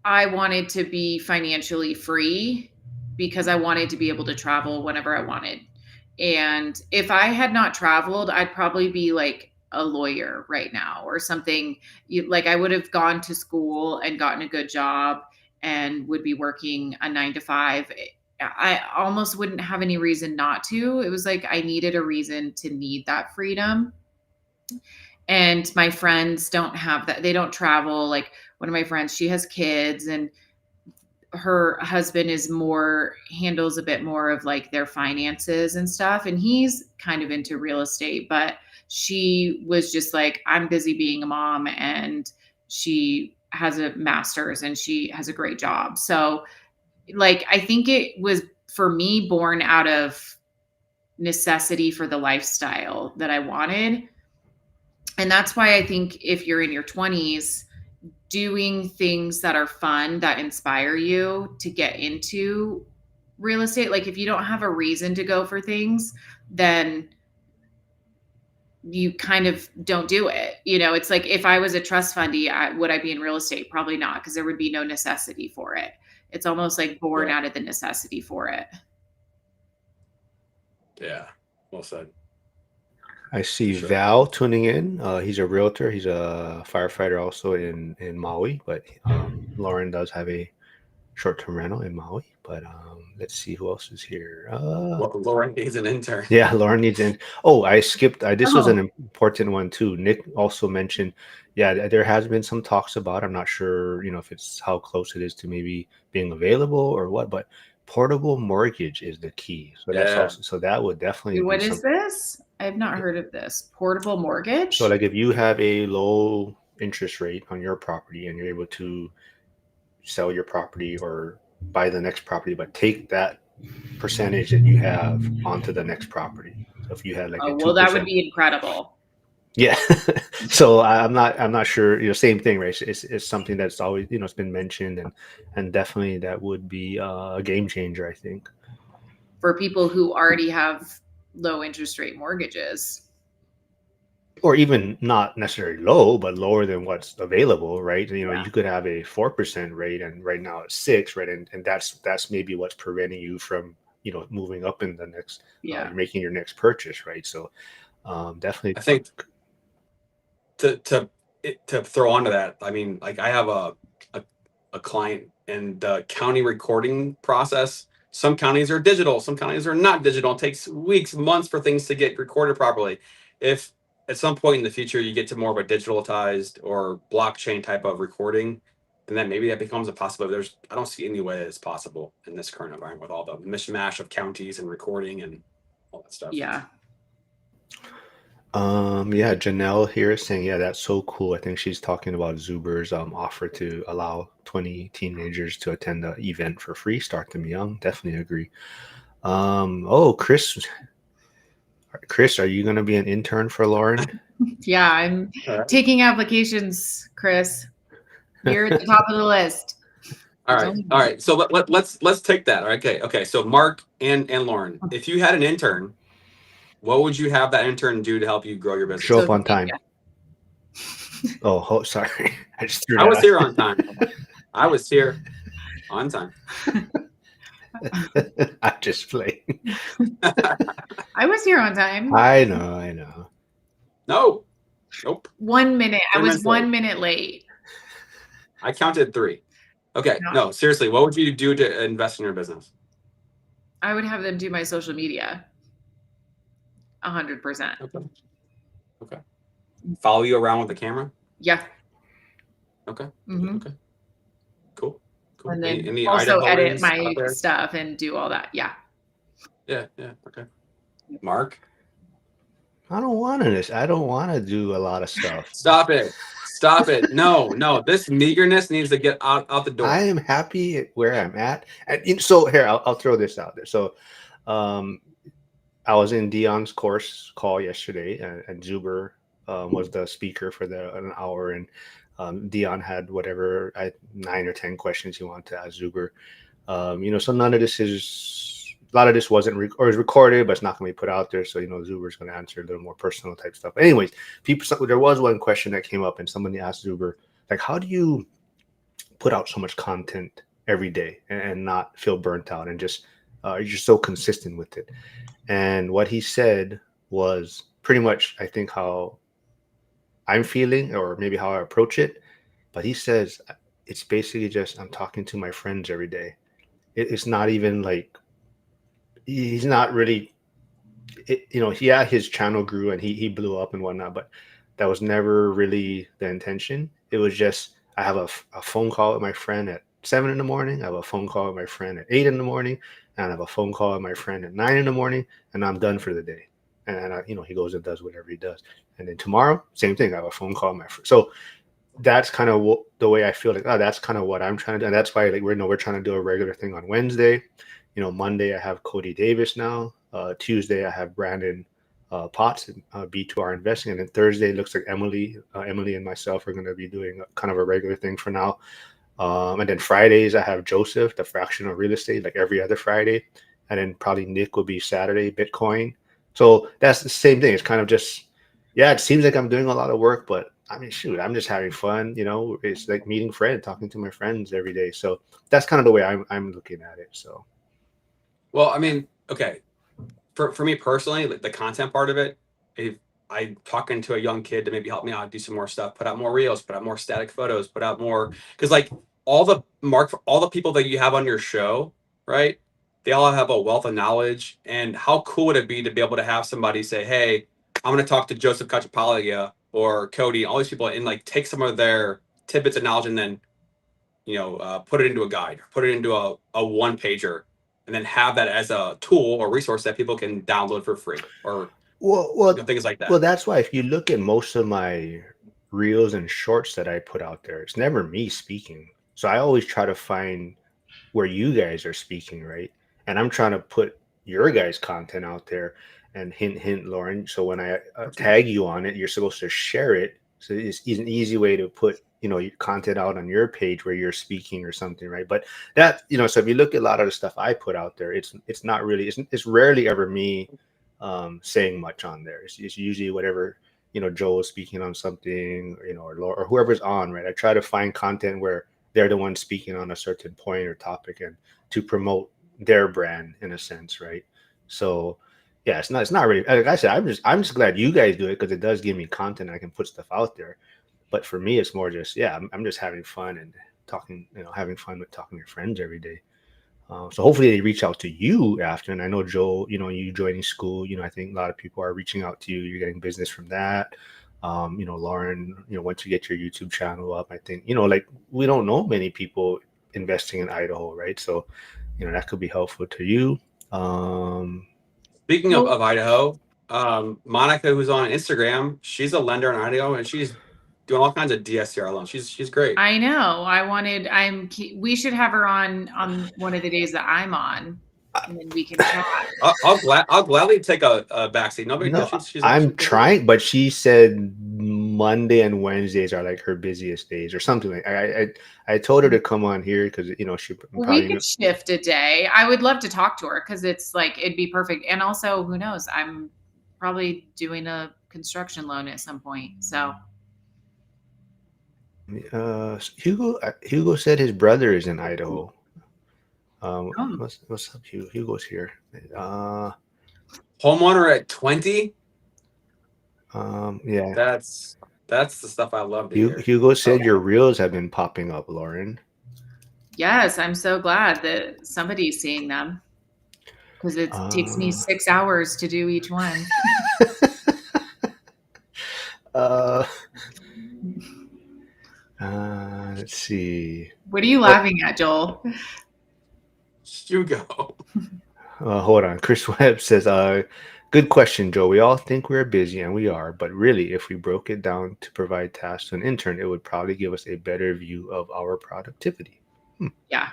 I wanted to be financially free because I wanted to be able to travel whenever I wanted. And if I had not traveled, I'd probably be like a lawyer right now or something. Like I would have gone to school and gotten a good job and would be working a 9 to 5. I almost wouldn't have any reason not to. It was like I needed a reason to need that freedom. And my friends don't have that. They don't travel. Like one of my friends, she has kids and her husband is more handles a bit more of like their finances and stuff, and he's kind of into real estate, but she was just like, I'm busy being a mom, and she has a master's and she has a great job. So like I think it was for me born out of necessity for the lifestyle that I wanted. And that's why I think if you're in your 20s, doing things that are fun, that inspire you to get into real estate. Like if you don't have a reason to go for things, then you kind of don't do it. You know, it's like if I was a trust fundee, would I be in real estate? Probably not, because there would be no necessity for it. It's almost like born Yeah. out of the necessity for it. Yeah. Well said. I see Sure. Val tuning in. He's a realtor. He's a firefighter also in Maui, but Lauren does have a short-term rental in Maui. But let's see who else is here. Lauren needs an intern. Yeah, Lauren needs in. Oh, I skipped. This was an Oh, important one too. Nick also mentioned, yeah, there has been some talks about. I'm not sure, if it's how close it is to maybe being available or what, but portable mortgage is the key. So that's Yeah. also so that would definitely be what is something. this? I have not heard of this. Portable So mortgage? like if you have a low interest rate on your property and you're able to sell your property or buy the next property, but take that percentage that you have onto the next property. So if you had like a Oh, well, that would 2%. be incredible. Yeah. So I'm not sure, same thing, right? It's something that's always, it's been mentioned and definitely that would be a game changer, I think. For people who already have low interest rate mortgages. Or even not necessarily low, but lower than what's available, right? Yeah. You could have a 4% rate and right now it's 6, right? And that's maybe what's preventing you from, moving up in the next Yeah. you're making your next purchase, right? So definitely I think to throw onto that, I mean, like I have a client in the county recording process. Some counties are digital, some counties are not digital. It takes weeks, months for things to get recorded properly. If at some point in the future you get to more of a digitalized or blockchain type of recording, then maybe that becomes a possibility. I don't see any way it's possible in this current environment with all the mishmash of counties and recording and all that stuff. Yeah. Yeah, Janelle here is saying, yeah, that's so cool. I think she's talking about Zuber's offer to allow 20 teenagers to attend the event for free. Start them young. Definitely agree. Oh, Chris, are you going to be an intern for Lauren? Yeah, I'm All right. taking applications, Chris. You're at the top of the list. All There's right. only All right. So let's take that. Okay. Okay. So Marc and Lauren, if you had an intern, what would you have that intern do to help you grow your Show business? up on time. Oh, sorry. I just threw I that was out. here on time. I was here on time. I just playing. I was here on time. I know. No. Nope. 1 minute. I 3 was minutes 1 late. minute late. I counted 3. Okay. No. No, seriously, what would you do to invest in your business? I would have them do my social media. 100%. Okay. Okay. Follow you around with the camera? Yeah. Okay. Mhm. Okay. Cool. Cool. And then Any also edit Idaholians my out there? stuff and do all that. Yeah. Yeah. Yeah. Okay. Marc? I don't want to. I don't want to do a lot of stuff. Stop it. Stop it. No. This meagerness needs to get out the door. I am happy at where I'm at. And so here, I'll throw this out there. So I was in Dion's course call yesterday, and Zuber was the speaker for an hour, and Dion had whatever 9 or 10 questions he wanted to ask Zuber. So none of this a lot of this wasn't or is recorded, but it's not going to be put out there. So Zuber's going to answer a little more personal type stuff. Anyways, there was one question that came up, and somebody asked Zuber, like, how do you put out so much content every day and not feel burnt out and just you're just so consistent with it? And what he said was pretty much, I think, how I'm feeling or maybe how I approach it. But he says it's basically just I'm talking to my friends every day. It's not even like he's not really, yeah, his channel grew and he blew up and whatnot, but that was never really the intention. It was just I have a phone call with my friend at 7 in the morning. I have a phone call with my friend at 8 in the morning, and I have a phone call with my friend at 9 in the morning, and I'm done for the day. And he goes and does whatever he does. And then tomorrow, same thing. I have a phone call with my friend. So that's kind of the way I feel like, that's kind of what I'm trying to do. And that's why we're trying to do a regular thing on Wednesday. Monday I have Cody Davis now. Tuesday I have Brandon Potts and B2R Investing. And then Thursday it looks like Emily and myself are going to be doing kind of a regular thing for now. And then Fridays I have Joseph, the fractional real estate, like every other Friday. And then probably Nick will be Saturday, Bitcoin. So that's the same thing. It's kind of just Yeah, it seems like I'm doing a lot of work, but I mean, shoot, I'm just having fun. You know, it's like meeting friends, talking to my friends every day. So that's kind of the way I'm looking at it. So Well, I mean, okay, for me personally, like the content part of it, if I'm talking to a young kid to maybe help me out, do some more stuff, put out more reels, put out more static photos, put out more, because like all the people that you have on your show, right? They all have a wealth of knowledge, and how cool would it be to be able to have somebody say, "Hey, I'm going to talk to Joseph Cachapalia or Cody, all these people, and like take some of their tidbits of knowledge and then put it into a guide, put it into a one pager, and then have that as a tool or resource that people can download for free or well, well, things like well, that." that's why if you look at most of my reels and shorts that I put out there, it's never me speaking. So I always try to find where you guys are speaking, right? And I'm trying to put your guys' content out there and hint, hint, Lauren. So when I tag you on it, you're supposed to share it. So it's an easy way to put, your content out on your page where you're speaking or something, right? But that, so if you look at a lot of the stuff I put out there, it's not really, it's rarely ever me saying much on there. It's usually whatever, Joel is speaking on something, or Laura, or whoever's on, right? I try to find content where they're the ones speaking on a certain point or topic and to promote their brand in a sense, right? So yeah, it's not really, like I said, I'm just glad you guys do it because it does give me content. I can put stuff out there. But for me, it's more just, yeah, I'm just having fun and talking, having fun with talking to your friends every day. So hopefully they reach out to you after. And I know Joe, you joining school, I think a lot of people are reaching out to you. You're getting business from that. Lauren, once you get your YouTube channel up, I think, like we don't know many people investing in Idaho, right? So, that could be helpful to you. Um, Speaking of, Well, of Idaho, Monica, who's on Instagram, she's a lender in Idaho, and she's doing all kinds of DSCR loans. She's great. I know. We should have her on one of the days that I'm on, and then we can chat. I'll gladly take a backseat. No big deal. no, She's I'm good to go. trying, but she said Monday and Wednesdays are like her busiest days or something like. I told her to come on here because she Well, we probably. could shift a day. I would love to talk to her because it's like it'd be perfect. And also, who knows? I'm probably doing a construction loan at some point. So, Hugo said his brother is in Idaho. oh, What's up, Hugo? Hugo's here. Uh, Homeowner at 20. yeah. That's the stuff I love to hear. Hugo said Oh, your reels have been popping up, Lauren. yes, I'm so glad that somebody's seeing them because it takes me Uh, 6 hours to do each one. uh, let's see. What are you What? laughing at, Joel? Hugo. Hold on. Chris Webb says, good question, Joe. We all think we're busy, and we are, but really, if we broke it down to provide tasks to an intern, it would probably give us a better view of our productivity. Yeah.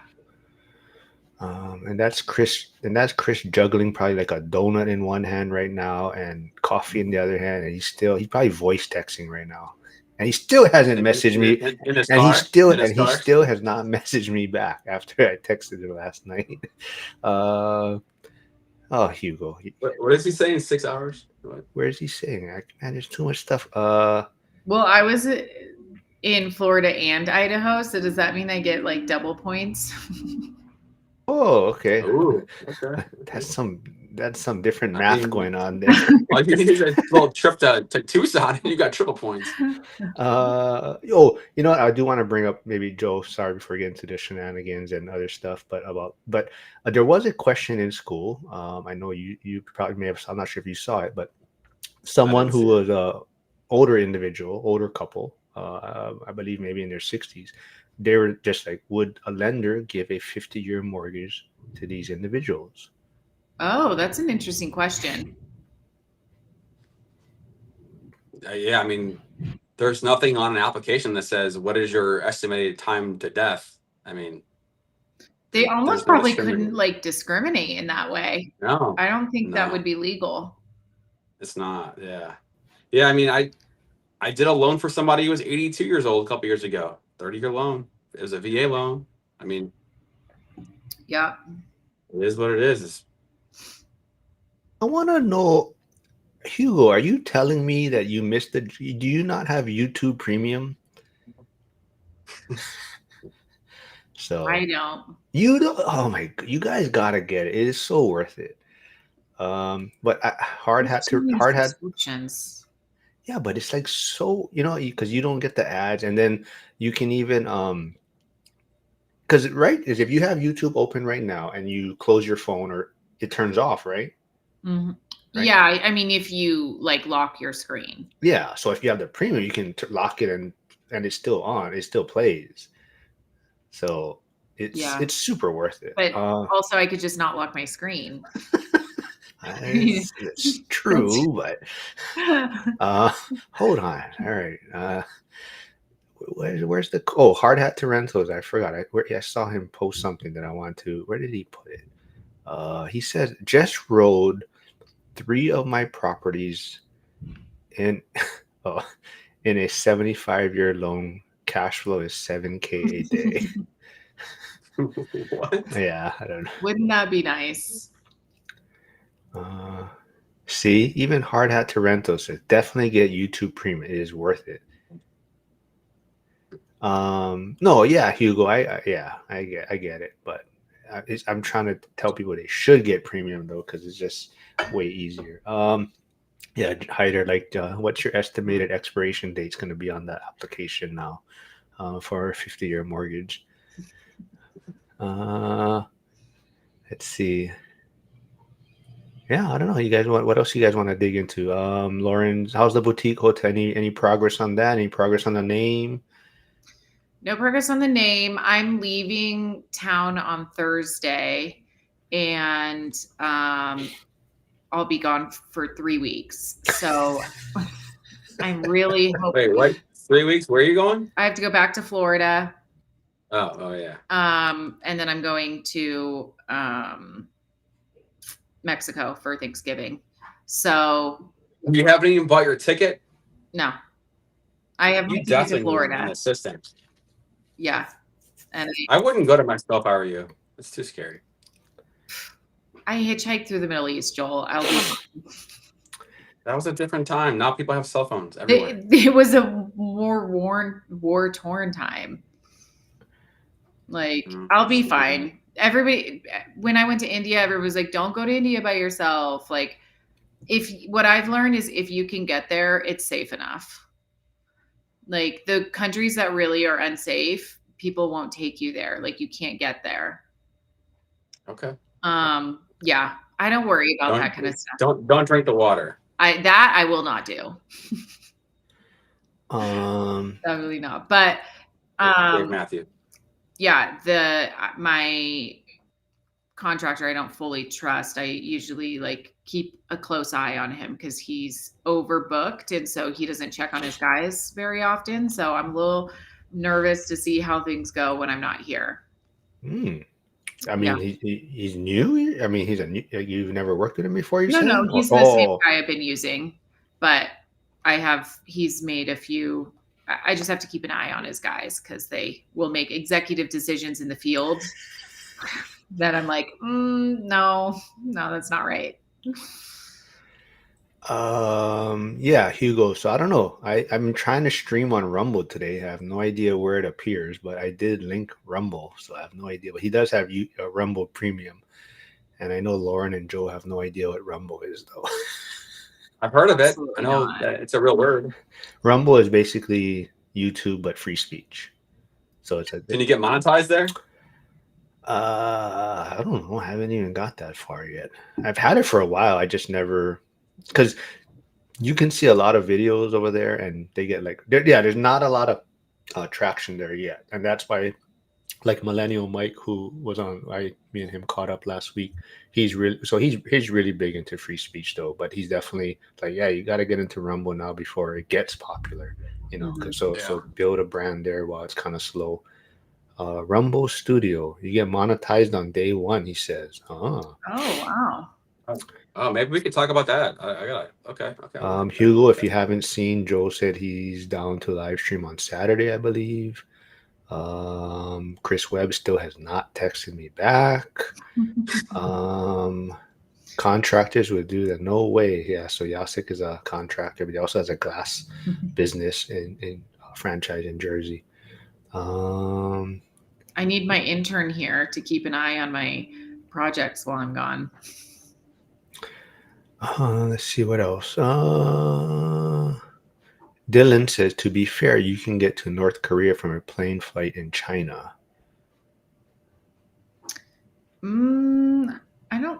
And that's Chris. And that's Chris juggling probably like a donut in one hand right now and coffee in the other hand, and he's probably voice texting right now, and he still hasn't in, messaged in, me, in, in his and he car. still In his and he car. still has not messaged me back after I texted him last night. Uh, oh, Hugo, What is he saying? 6 hours? What? where is he saying? Man, there's too much stuff. Well, I was in Florida and Idaho, so does that mean I get like double points? Oh, okay. Ooh, okay. That's some different I math mean, going on there. all you need is a little trip to Tucson, and you got triple points. You know what? I do want to bring up maybe Joe. Sorry before getting to the shenanigans and other stuff, but there was a question in school. I know you probably may have. I'm not sure if you saw it, but I someone didn't who see it. was a older individual, older couple, I believe maybe in their 60s, they were just like, would a lender give a 50-year mortgage to these individuals? Oh, that's an interesting question. Yeah, I mean, there's nothing on an application that says what is your estimated time to death. I mean, They almost there's no probably couldn't discriminating. like discriminate in that way. No, I don't think that would no, be legal. it's not. Yeah, yeah. I mean, I did a loan for somebody who was 82 years old a couple years ago. 30-year loan. It was a VA loan. I mean, Yeah. it is what it is. I want to know. Hugo, are you telling me that you missed the? Do you not have YouTube Premium? So I don't. you don't. Oh my! You guys gotta get it. It is so worth it. But There's too many hard hat. subscriptions. Yeah, but it's like so because you don't get the ads, and then you can even because right is if you have YouTube open right now and you close your phone or it turns off, right? Mhm. Right. Yeah, I mean, if you like lock your screen. Yeah. So if you have the premium, you can lock it and it's still on. It still plays. So Yeah, it's super worth it. but also I could just not lock my screen. It's That's true, but uh, hold on. All right. Where's the hard hat to rentals? I forgot. I saw him post something that I want to. Where did he put it? He said just rode 3 of my properties in oh, in a 75-year loan. Cash flow is 7K a day. What? Yeah, I don't know. Wouldn't that be nice? See, even hard hat to rentals says definitely get YouTube Premium. It is worth it. No, yeah, Hugo, yeah, I get it, but I'm trying to tell people they should get premium though because it's just way easier. Yeah, Hyder, like, what's your estimated expiration date's going to be on that application now for a 50-year mortgage? Uh, let's see. Yeah, I don't know. You guys what else you guys want to dig into? Lauren's, how's the boutique hotel? Any progress on that? Any progress on the name? No progress on the name. I'm leaving town on Thursday, and I'll be gone for 3 weeks. So I'm really Wait, hoping. what? 3 weeks? Where are you going? I have to go back to Florida. Oh yeah. And then I'm going to Mexico for Thanksgiving. So You haven't even bought your ticket? no, I have my You ticket to definitely need an Florida. assistant. Yeah, and I wouldn't go to Mexico if I were you. It's too scary. I hitchhiked through the Middle East, Joel. I'll be fine. That was a different time. Now people have cell phones everywhere. It was a more war torn time. Like, I'll be fine. Everybody, when I went to India, everybody was like, "Don't go to India by yourself." Like, what I've learned is if you can get there, it's safe enough. Like the countries that really are unsafe, people won't take you there. Like you can't get there. Okay. Yeah, I don't worry about that Don't kind of stuff. don't drink the water. I will not do. Um, Definitely not. But Dave Matthew. yeah, my contractor I don't fully trust. I usually like keep a close eye on him because he's overbooked and so he doesn't check on his guys very often. So I'm a little nervous to see how things go when I'm not here. I mean, Yeah. he's new. I mean, he's a new. You've never worked with him before. You're No, saying? he's the same guy I've been using, but he's made a few. I just have to keep an eye on his guys because they will make executive decisions in the field that I'm like, no, that's not right. Yeah, Hugo. So I don't know. I'm trying to stream on Rumble today. I have no idea where it appears, but I did link Rumble, so I have no idea. But he does have Rumble Premium, and I know Lauren and Joe have no idea what Rumble is, though. I've heard of it. Absolutely I know not. that it's a real word. Rumble is basically YouTube but free speech. So it's Can you get monetized there? I don't know. I haven't even got that far yet. I've had it for a while. I just never, because you can see a lot of videos over there, and they get like, there's not a lot of traction there yet, and that's why, like Millennial Mike, who was on, me and him caught up last week. He's really big into free speech though, but he's definitely like, yeah, you got to get into Rumble now before it gets popular, because so build a brand there while it's kind of slow. Rumble Studio, you get monetized on day one, he says. Oh wow. Oh, maybe we could talk about that. I got it. Okay. Hugo, if you haven't seen, Joe said he's down to live stream on Saturday, I believe. Chris Webb still has not texted me back. Contractors would do that. No way. Yeah. So Yasik is a contractor, but he also has a glass business in franchise in Jersey. I need my intern here to keep an eye on my projects while I'm gone. Let's see what else. Dylan says, to be fair, you can get to North Korea from a plane flight in China.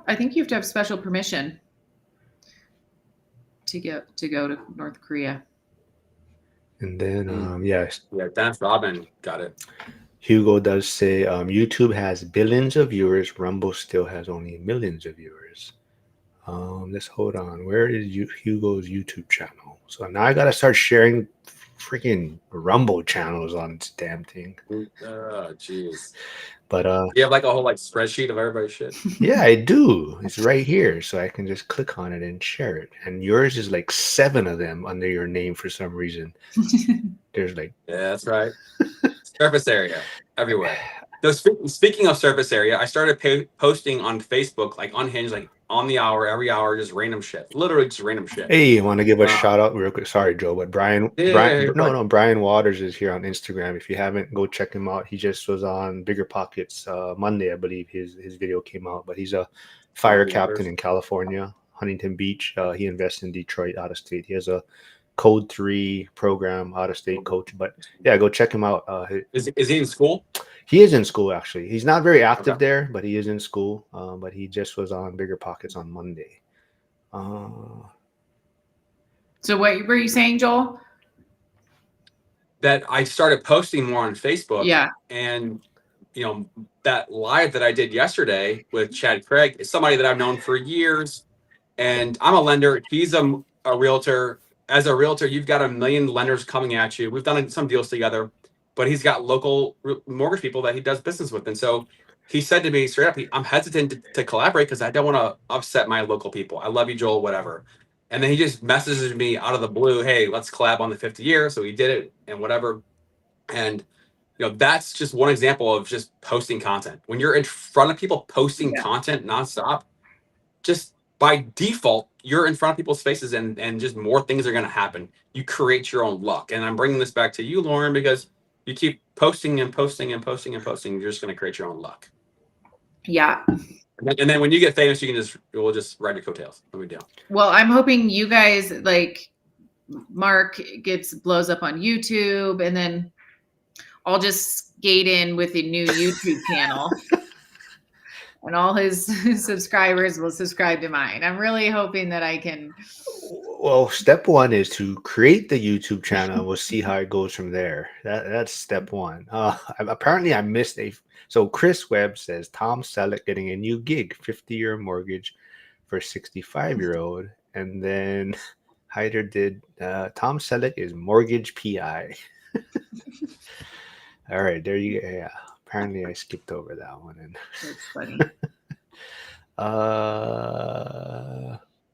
I think you have to have special permission to go to North Korea. And then, yes. Yeah, Dennis Rodman got it. Hugo does say YouTube has billions of viewers. Rumble still has only millions of viewers. Let's hold on. Where is Hugo's YouTube channel? So now I gotta start sharing freaking Rumble channels on this damn thing. Oh, jeez. But you have like a whole like spreadsheet of everybody's shit. Yeah, I do. It's right here, so I can just click on it and share it. And yours is like 7 of them under your name for some reason. There's like Yeah, that's right. Surface area everywhere. So speaking of surface area, I started posting on Facebook, like unhinged, like on the hour, every hour, just random shit. Literally just random shit. Hey, I want to give a shout out real quick. Sorry, Joe, but Brian Waters is here on Instagram. If you haven't, go check him out. He just was on Bigger Pockets Monday, I believe. His video came out, but he's a fire captain in California, Huntington Beach. He invests in Detroit, out of state. He has a Code 3 program, out of state coach. But yeah, go check him out. Is he in school? He is in school, actually. He's not very active there, but he is in school. But he just was on Bigger Pockets on Monday. So what were you saying, Joel? That I started posting more on Facebook. Yeah. And, you know, that live that I did yesterday with Chad Craig is somebody that I've known for years. And I'm a lender. He's a realtor. As a realtor, you've got a million lenders coming at you. We've done some deals together, but he's got local mortgage people that he does business with. And so he said to me straight up, I'm hesitant to collaborate because I don't want to upset my local people. I love you, Joel, whatever. And then he just messages me out of the blue, hey, let's collab on the 50 year. So he did it and whatever. And, you know, that's just one example of just posting content. When you're in front of people posting content nonstop, just by default, you're in front of people's faces and just more things are going to happen. You create your own luck. And I'm bringing this back to you, Lauren, because you keep posting and posting and posting and posting. You're just going to create your own luck. Yeah. And then when you get famous, we'll just ride your coattails. No big deal. Well, I'm hoping you guys, like Marc blows up on YouTube, and then I'll just skate in with a new YouTube channel. And all his subscribers will subscribe to mine. I'm really hoping that I can. Well, step 1 is to create the YouTube channel. We'll see how it goes from there. That's step 1. Apparently, I missed So Chris Webb says Tom Selleck getting a new gig, 50-year mortgage for 65-year-old. And then Hyder did Tom Selleck is mortgage PI. All right, there you go. Yeah. Apparently, I skipped over that one. And that's funny.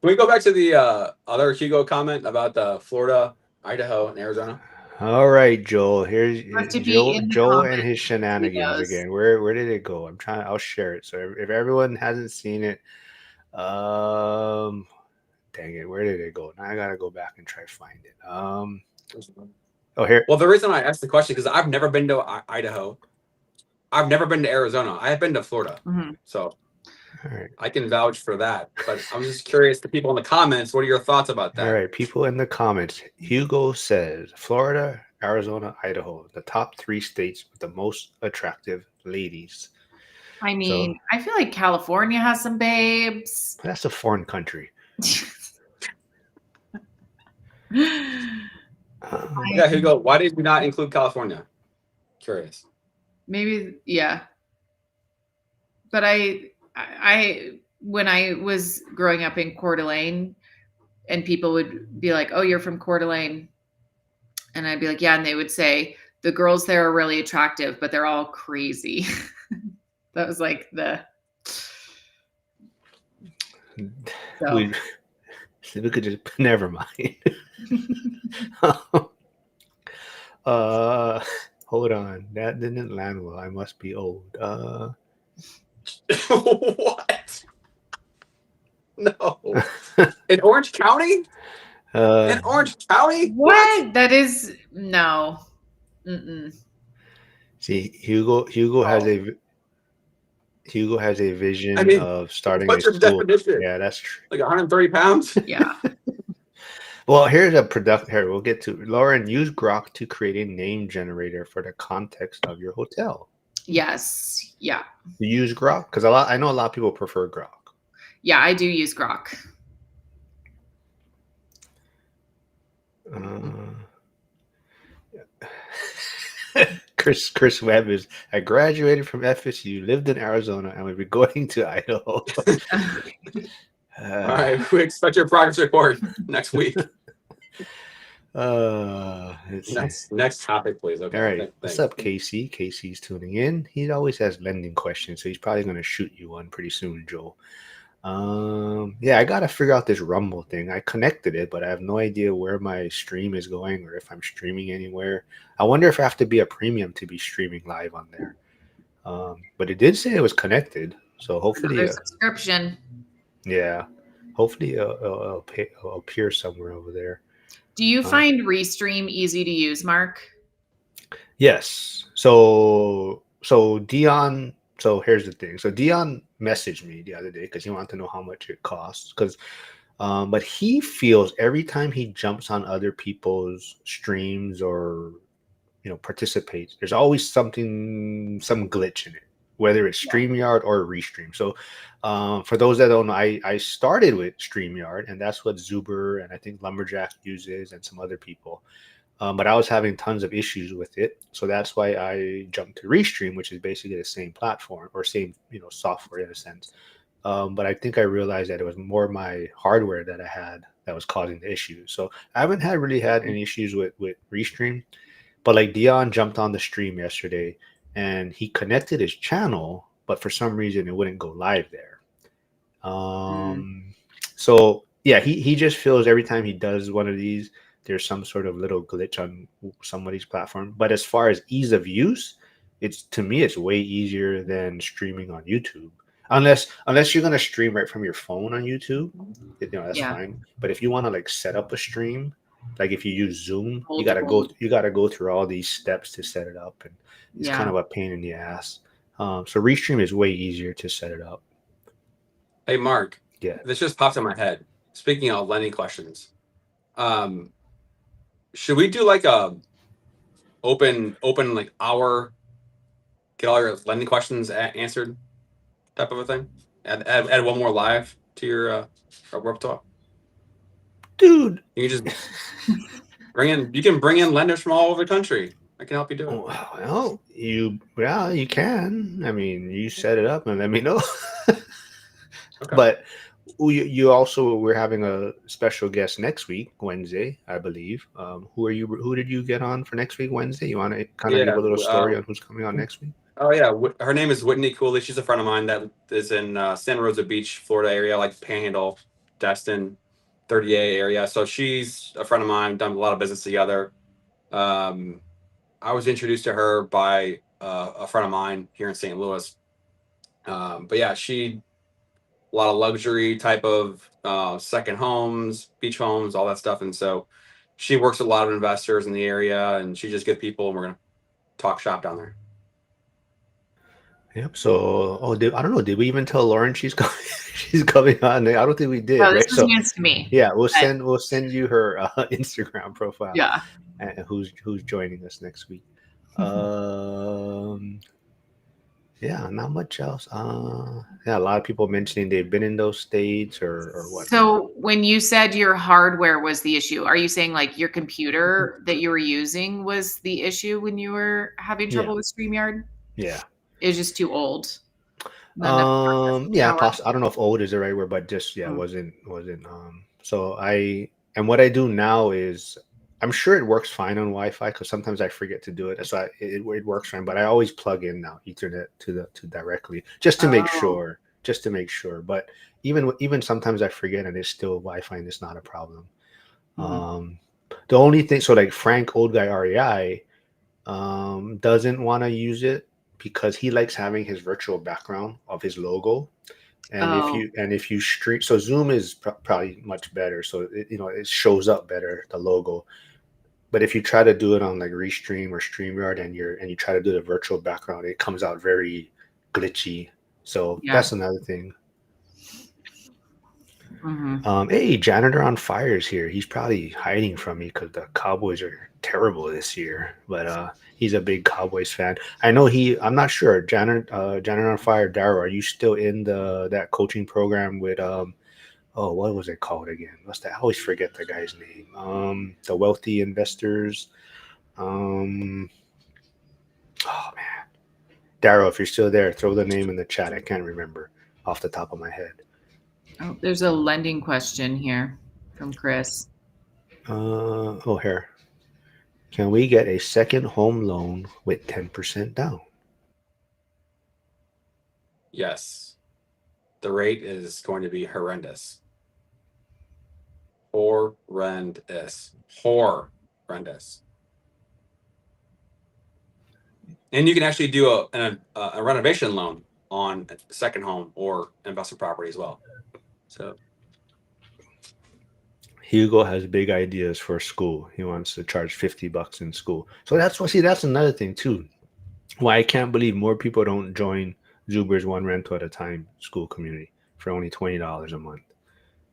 Can we go back to the other Hugo comment about the Florida, Idaho, and Arizona? All right, Joel. Here's Joel and his shenanigans again. Where did it go? I'll share it. So if everyone hasn't seen it, dang it, where did it go? Now I gotta go back and try to find it. Oh, here. Well, the reason I asked the question because I've never been to Idaho. I've never been to Arizona. I have been to Florida. Mm-hmm. So I can vouch for that. But I'm just curious to people in the comments, what are your thoughts about that? All right, people in the comments. Hugo says Florida, Arizona, Idaho, the top 3 states with the most attractive ladies. I mean, I feel like California has some babes. That's a foreign country. Yeah, Hugo, why did you not include California? Curious. Maybe, yeah. But I when I was growing up in Coeur d'Alene, and people would be like, "Oh, you're from Coeur d'Alene," and I'd be like, "Yeah," and they would say the girls there are really attractive, but they're all crazy. That was like the. So. We could just never mind. Hold on, that didn't land well. I must be old. What? No. In Orange County? In Orange County? What? That is no. Mm-mm. See, Hugo has Oh. a I vision mean, of starting a what's your school. definition? Yeah, that's true. Like 130 pounds? Yeah. Well, here's a product. Here, we'll get to Lauren. Use Grok to create a name generator for the context of your hotel. Yes. Yeah. You use Grok because I know a lot of people prefer Grok. Yeah, I do use Grok. Chris Webb is. I graduated from FSU, lived in Arizona, and will be going to Idaho. All right, we expect your progress report next week. Let's see. Next topic, please. Okay. All right. What's up, Casey? Casey's tuning in. He always has lending questions, so he's probably going to shoot you one pretty soon, Joel. Yeah, I got to figure out this Rumble thing. I connected it, but I have no idea where my stream is going or if I'm streaming anywhere. I wonder if I have to be a premium to be streaming live on there. But it did say it was connected, so hopefully, Another subscription. yeah, hopefully it'll appear somewhere over there. Do you find Restream easy to use, Mark? Yes. So Dion. So here's the thing. So Dion messaged me the other day because he wanted to know how much it costs. But he feels every time he jumps on other people's streams or participates, there's always some glitch in it, whether it's StreamYard or Restream. So for those that don't know, I started with StreamYard, and that's what Zuber and I think Lumberjack uses and some other people. But I was having tons of issues with it, so that's why I jumped to Restream, which is basically the same platform or same software in a sense. But I think I realized that it was more my hardware that I had that was causing the issues. So I haven't really had any issues with Restream. But like Dion jumped on the stream yesterday and he connected his channel, but for some reason it wouldn't go live there. So yeah, he just feels every time he does one of these, there's some sort of little glitch on somebody's platform. But as far as ease of use, to me it's way easier than streaming on YouTube. Unless you're gonna stream right from your phone on YouTube, that's fine. But if you want to like set up a stream, like if you use Zoom, you gotta go through all these steps to set it up, and it's kind of a pain in the ass. So Restream is way easier to set it up. Hey, Mark. Yeah. This just popped in my head. Speaking of lending questions, should we do like a open like hour, get all your lending questions answered type of a thing? Add one more live to your repertoire, dude. You can just bring in lenders from all over the country. I can help you do it. Well, you can. I mean, you set it up and let me know. Okay. But we're having a special guest next week, Wednesday, I believe. Who did you get on for next week, Wednesday? You want to kind of give a little story on who's coming on next week? Oh yeah, her name is Whitney Cooley. She's a friend of mine that is in Santa Rosa Beach, Florida area, like Panhandle, Destin, 30A area. So she's a friend of mine. Done a lot of business together. I was introduced to her by a friend of mine here in St. Louis. But yeah, a lot of luxury type of second homes, beach homes, all that stuff. And so she works with a lot of investors in the area, and she just good people. And we're gonna talk shop down there. Yep. So, I don't know. Did we even tell Lauren she's coming? She's coming on. I don't think we did. No, this was news to me. Yeah, we'll send you her Instagram profile. Yeah. And who's joining us next week? Yeah, not much else. Yeah, a lot of people mentioning they've been in those states or what. So when you said your hardware was the issue, are you saying like your computer that you were using was the issue when you were having trouble with StreamYard? Yeah. It was just too old. Yeah, I don't know if old is the right word, but just wasn't. So what I do now is, I'm sure it works fine on Wi-Fi because sometimes I forget to do it. So it works fine, but I always plug in now Ethernet to directly just to make sure. But even sometimes I forget and it's still Wi-Fi and it's not a problem. The only thing, so like Frank, old guy REI, doesn't want to use it because he likes having his virtual background of his logo. And Oh, if you stream, so Zoom is probably much better. So it shows up better, the logo. But if you try to do it on like Restream or StreamYard and you try to do the virtual background, it comes out very glitchy. So yeah. that's another thing. Hmm. Hey, Janitor on Fire is here. He's probably hiding from me because the Cowboys are terrible this year. But he's a big Cowboys fan. I know I'm not sure. Janitor on Fire, Darrow, are you still in that coaching program with oh, what was it called again? What's that? I always forget the guy's name. The Wealthy Investors. Um, oh man, Darrow, if you're still there, throw the name in the chat. I can't remember off the top of my head. Oh, there's a lending question here from Chris. Oh, here. Can we get a second home loan with 10% down? Yes. The rate is going to be horrendous. Horrendous. Horrendous. And you can actually do a renovation loan on a second home or investment property as well. So Hugo has big ideas for school. He wants to charge $50 in school. So that's another thing too. Why I can't believe more people don't join Zuber's one rental at a time school community for only $20 a month.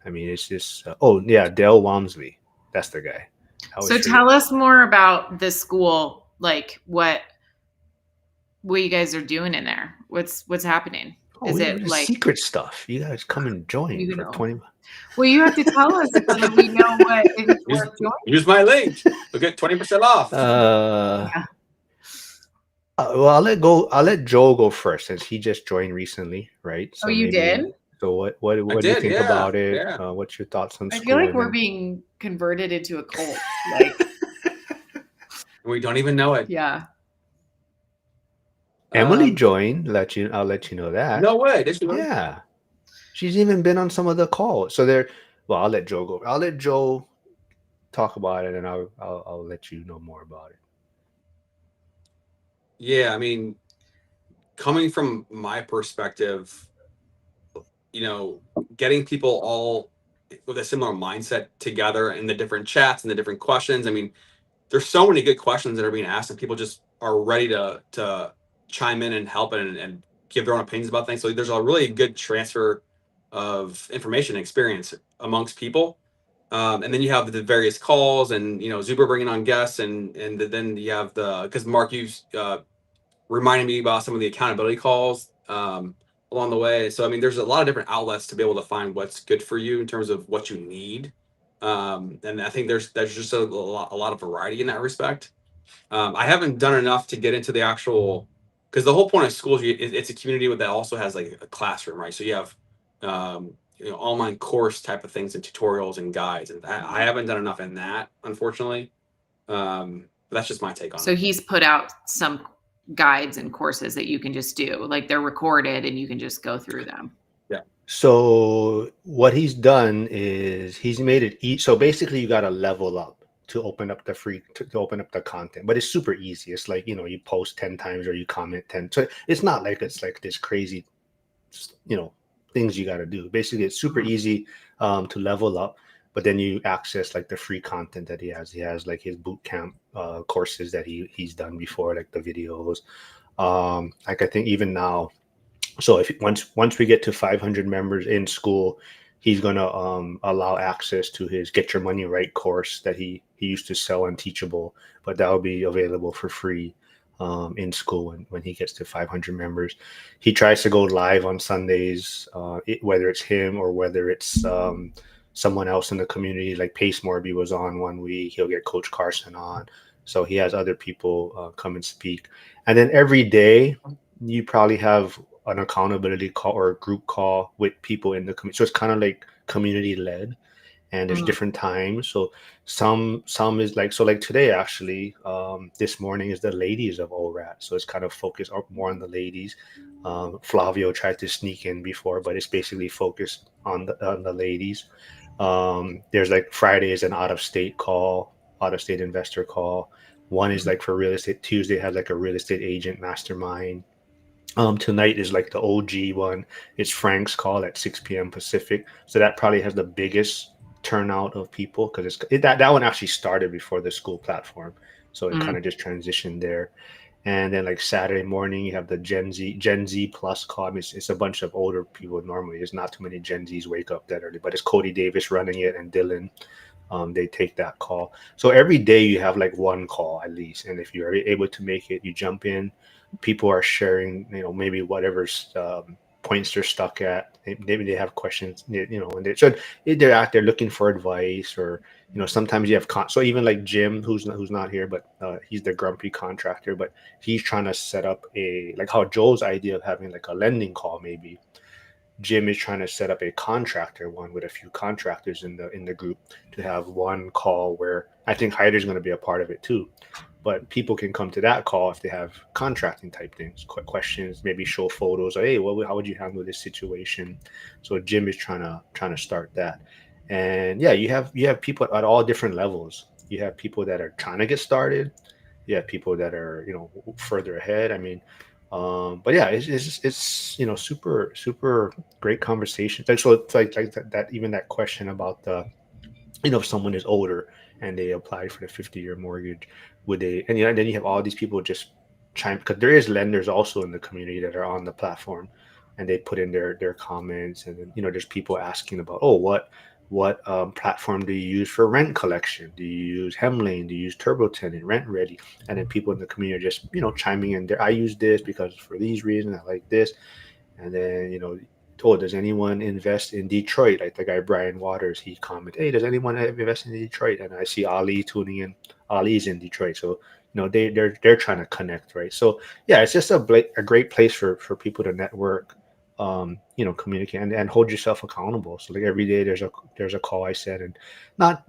I mean, it's just oh yeah, Dale Walmsley. That's the guy. I always So forget. tell us more about the school, like what you guys are doing in there. What's happening? Oh, Is we it have just like secret stuff. You guys come and join you for know? 20. Well, you have to tell us so that we know what if it's use worth joining. use my link. You'll get 20% off. Yeah. Well, I'll let Joe go first since he just joined recently, right? Oh, So you maybe. did? So I what do you did, think yeah. about it? Yeah. What's your thoughts on I feel school? like And we're then being converted into a cult. Like, We don't even know it. yeah. Emily Um, joined. I'll let you know that. no way. This one. Yeah, she's even been on some of the calls. So there. Well, I'll let Joe go. I'll let Joe talk about it, and I'll let you know more about it. Yeah, I mean, coming from my perspective, getting people all with a similar mindset together in the different chats and the different questions. I mean, there's so many good questions that are being asked, and people just are ready to chime in and help and give their own opinions about things. So there's a really good transfer of information and experience amongst people. And then you have the various calls, and Zuber bringing on guests, and then you have because Marc, you reminded me about some of the accountability calls along the way. So I mean, there's a lot of different outlets to be able to find what's good for you in terms of what you need. And I think there's just a lot of variety in that respect. I haven't done enough to get into the actual because the whole point of schools it's a community that also has like a classroom, right? So you have online course type of things and tutorials and guides, and I haven't done enough in that, unfortunately. But that's just my take on So it. he's put out some guides and courses that you can just do. Like they're recorded and you can just go through them. Yeah. So what he's done is he's made it so basically you got to level up to open up the to open up the content, but it's super easy. It's like you post 10 times or you comment 10, so it's not like it's like this crazy you know things you got to do. Basically it's super easy to level up, but then you access like the free content that he has like his boot camp courses that he's done before, like the videos. Like I think even now, so if once we get to 500 members in school, he's going to allow access to his Get Your Money Right course that he used to sell on Teachable, but that will be available for free in school when he gets to 500 members. He tries to go live on Sundays, whether it's him or whether it's someone else in the community. Like Pace Morby was on one week. He'll get Coach Carson on. So he has other people come and speak. And then every day, you probably have an accountability call or a group call with people in the community. So it's kind of like community led, and there's different times. So some is like, so like today actually, this morning is the ladies of ORAT. So it's kind of focused more on the ladies. Flavio tried to sneak in before, but it's basically focused on the ladies. There's like Friday is an out of state call, out of state investor call. One is like for real estate. Tuesday has like a real estate agent mastermind. Tonight is like the OG one. It's Frank's call at 6 p.m. Pacific. So that probably has the biggest turnout of people because that one actually started before the school platform. So it kind Mm. of just transitioned there. And then like Saturday morning, you have the Gen Z plus call. I mean, it's a bunch of older people normally. There's not too many Gen Zs wake up that early, but it's Cody Davis running it and Dylan. They take that call. So every day you have like one call at least, and if you're able to make it, you jump in. People are sharing, maybe whatever's points they're stuck at. Maybe they have questions, and they're out there looking for advice, or sometimes you have so even like Jim, who's not here, but he's the grumpy contractor, but he's trying to set up a like how Joel's idea of having like a lending call maybe. Jim is trying to set up a contractor one with a few contractors in the group to have one call where I think Hyder's going to be a part of it too. But people can come to that call if they have contracting type things, questions, maybe show photos. Or, hey, how would you handle this situation? So Jim is trying to start that, and yeah, you have people at all different levels. You have people that are trying to get started. You have people that are further ahead. I mean, but yeah, it's super super great conversation. So it's like that even that question about the if someone is older and they apply for the 50-year mortgage, would they? And then you have all these people just chime because there is lenders also in the community that are on the platform, and they put in their comments, and then there's people asking about, oh, what platform do you use for rent collection? Do you use Hemlane? Do you use TurboTenant, Rent Ready? And then people in the community are just chiming in there. I use this because for these reasons I like this, and then oh, does anyone invest in Detroit? Like the guy Brian Waters, he commented, hey, does anyone invest in Detroit? And I see Ali tuning in. Ali's in Detroit, so they're trying to connect, right? So yeah, it's just a great place for people to network, communicate and hold yourself accountable. So like every day there's a call I said, and not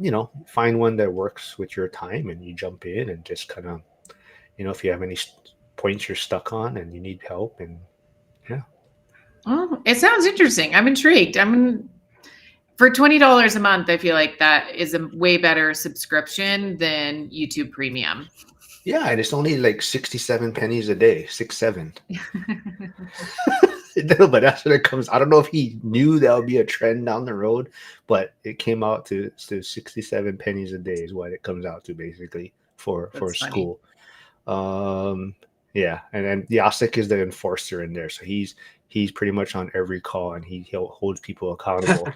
find one that works with your time, and you jump in and just kind of if you have any points you're stuck on and you need help, and yeah. Oh, it sounds interesting. I'm intrigued. For $20 a month, I feel like that is a way better subscription than YouTube Premium. Yeah, and it's only like 67 pennies a day, 6 7. But that's what it comes. I don't know if he knew that would be a trend down the road, but it came out to 67 pennies a day is what it comes out to basically for That's funny. school. Um, yeah, and then Yasik is the enforcer in there, so he's pretty much on every call, and he holds people accountable.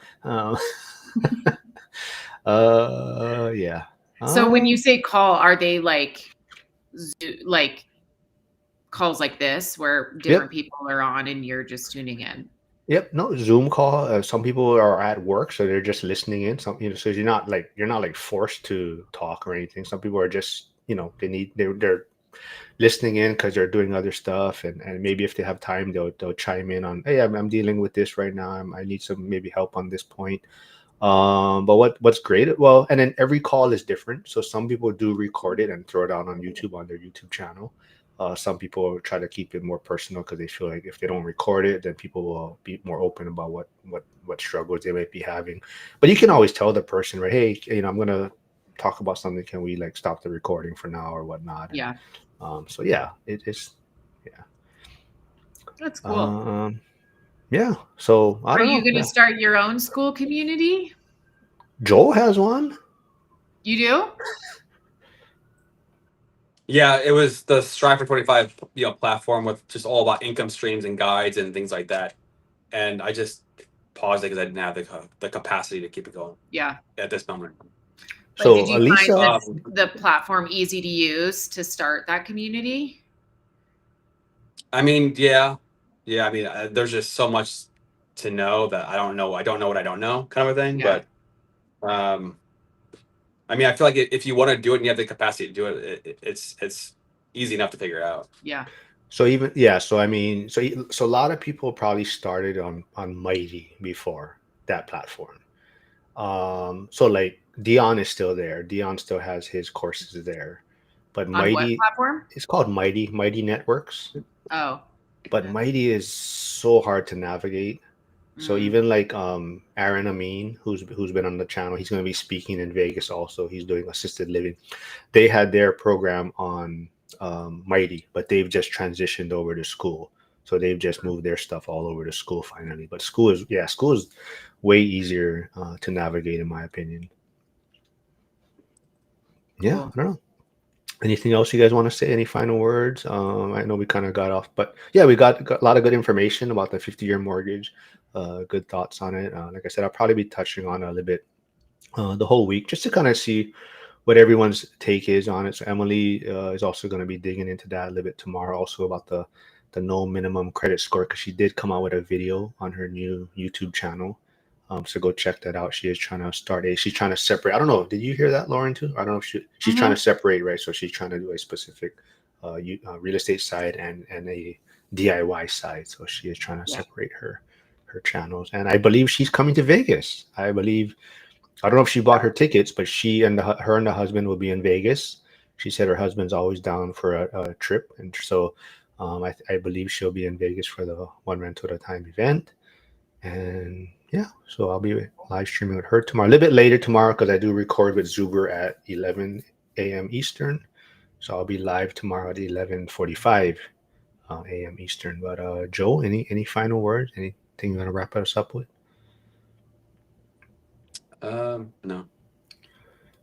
Yeah. So when you Um, say call, are they like like calls like this where different yep. people are on and you're just tuning in? Yep, no Zoom call. Some people are at work, so they're just listening in. So you're not like forced to talk or anything. Some people are just they're listening in because they're doing other stuff, and maybe if they have time, they'll chime in on, hey, I'm dealing with this right now. I need some maybe help on this point. But what's great, well, and then every call is different. So some people do record it and throw it out on YouTube on their YouTube channel. Some people try to keep it more personal because they feel like if they don't record it, then people will be more open about what struggles they might be having. But you can always tell the person, right? Hey, I'm gonna talk about something. Can we like stop the recording for now or whatnot? And Yeah, so yeah, it's yeah. that's cool. Um, yeah. So I Are don't you know. going to Yeah. start your own school community? Joel has one. You do? Yeah, it was the Strive for 25 platform with just all about income streams and guides and things like that. And I just paused it because I didn't have the capacity to keep it going Yeah. at this moment. But did So you find Alisa, the platform easy to use to start that community? I mean, yeah, yeah. I mean, there's just so much to know that I don't know. I don't know what I don't know, kind of a thing. Yeah. But um, I mean, I feel like if you want to do it and you have the capacity to do it, it's easy enough to figure out. Yeah. so even yeah, so I mean, so a lot of people probably started on Mighty before that platform. So like Dion is still there. Dion still has his courses there, but On what Mighty, platform? it's called Mighty Networks. Oh. But Mighty is so hard to navigate. So Mm. even like Aaron Amin, who's been on the channel, he's going to be speaking in Vegas also. He's doing assisted living. They had their program on Mighty, but they've just transitioned over to school. So they've just moved their stuff all over to school finally. But school is way easier to navigate, in my opinion. Yeah, Cool. I don't know. Anything else you guys want to say? Any final words? I know we kind of got off, but yeah, we got a lot of good information about the 50-year mortgage. Good thoughts on it. Like I said, I'll probably be touching on it a little bit the whole week just to kind of see what everyone's take is on it. So Emily is also going to be digging into that a little bit tomorrow, also about the no minimum credit score, because she did come out with a video on her new YouTube channel. So go check that out. She is trying to she's trying to separate. I don't know. Did you hear that, Lauren, too? I don't know if she's trying to separate, right? So she's trying to do a specific real estate side and a DIY side. So she is trying to separate her channels. And I believe she's coming to Vegas. I don't know if she bought her tickets, but she and her and the husband will be in Vegas. She said her husband's always down for a trip. And so I believe she'll be in Vegas for the One Rental at a Time event. And yeah, so I'll be live streaming with her tomorrow, a little bit later tomorrow, because I do record with Zuber at 11 a.m. Eastern. So I'll be live tomorrow at 11:45 a.m. Eastern. But Joe, any final words? Anything you want to wrap us up with? No.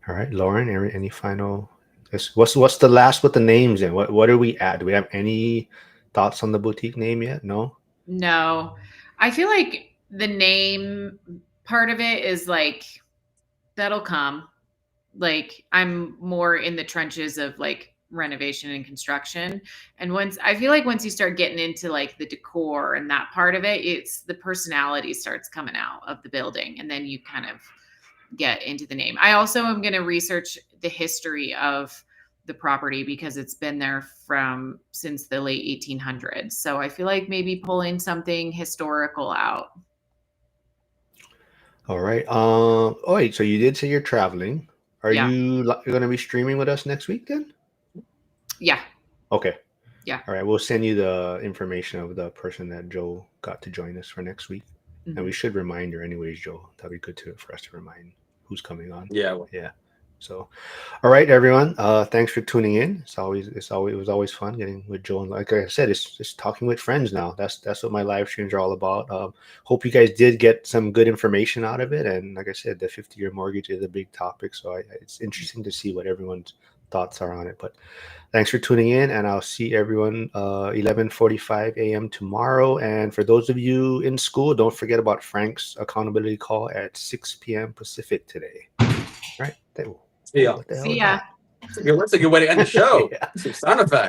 All right, Lauren, any final? What's the last with the names in? What are we at? Do we have any thoughts on the boutique name yet? No. No, I feel like the name part of it is like that'll come. Like I'm more in the trenches of like renovation and construction. And once you start getting into like the decor and that part of it, it's the personality starts coming out of the building. And then you kind of get into the name. I also am going to research the history of the property because it's been there since the late 1800s. So I feel like maybe pulling something historical out. All right. Oh wait, so you did say you're traveling. Are Yeah. you going to be streaming with us next week then? Yeah. Okay. Yeah. All right. We'll send you the information of the person that Joe got to join us for next week. And we should remind her anyways, Joe. That'd be good for us to remind who's coming on. Yeah. Yeah. So, all right, everyone. Thanks for tuning in. It was always fun getting with Joe. And like I said, it's just talking with friends now. That's what my live streams are all about. Hope you guys did get some good information out of it. And like I said, the 50-year mortgage is a big topic. So it's interesting to see what everyone's thoughts are on it. But thanks for tuning in, and I'll see everyone 11:45 a.m. tomorrow. And for those of you in school, don't forget about Frank's accountability call at 6 p.m. Pacific today. All right. See ya. What the hell See is ya. that? That's a good way to end the show. Yeah. Some sound effects.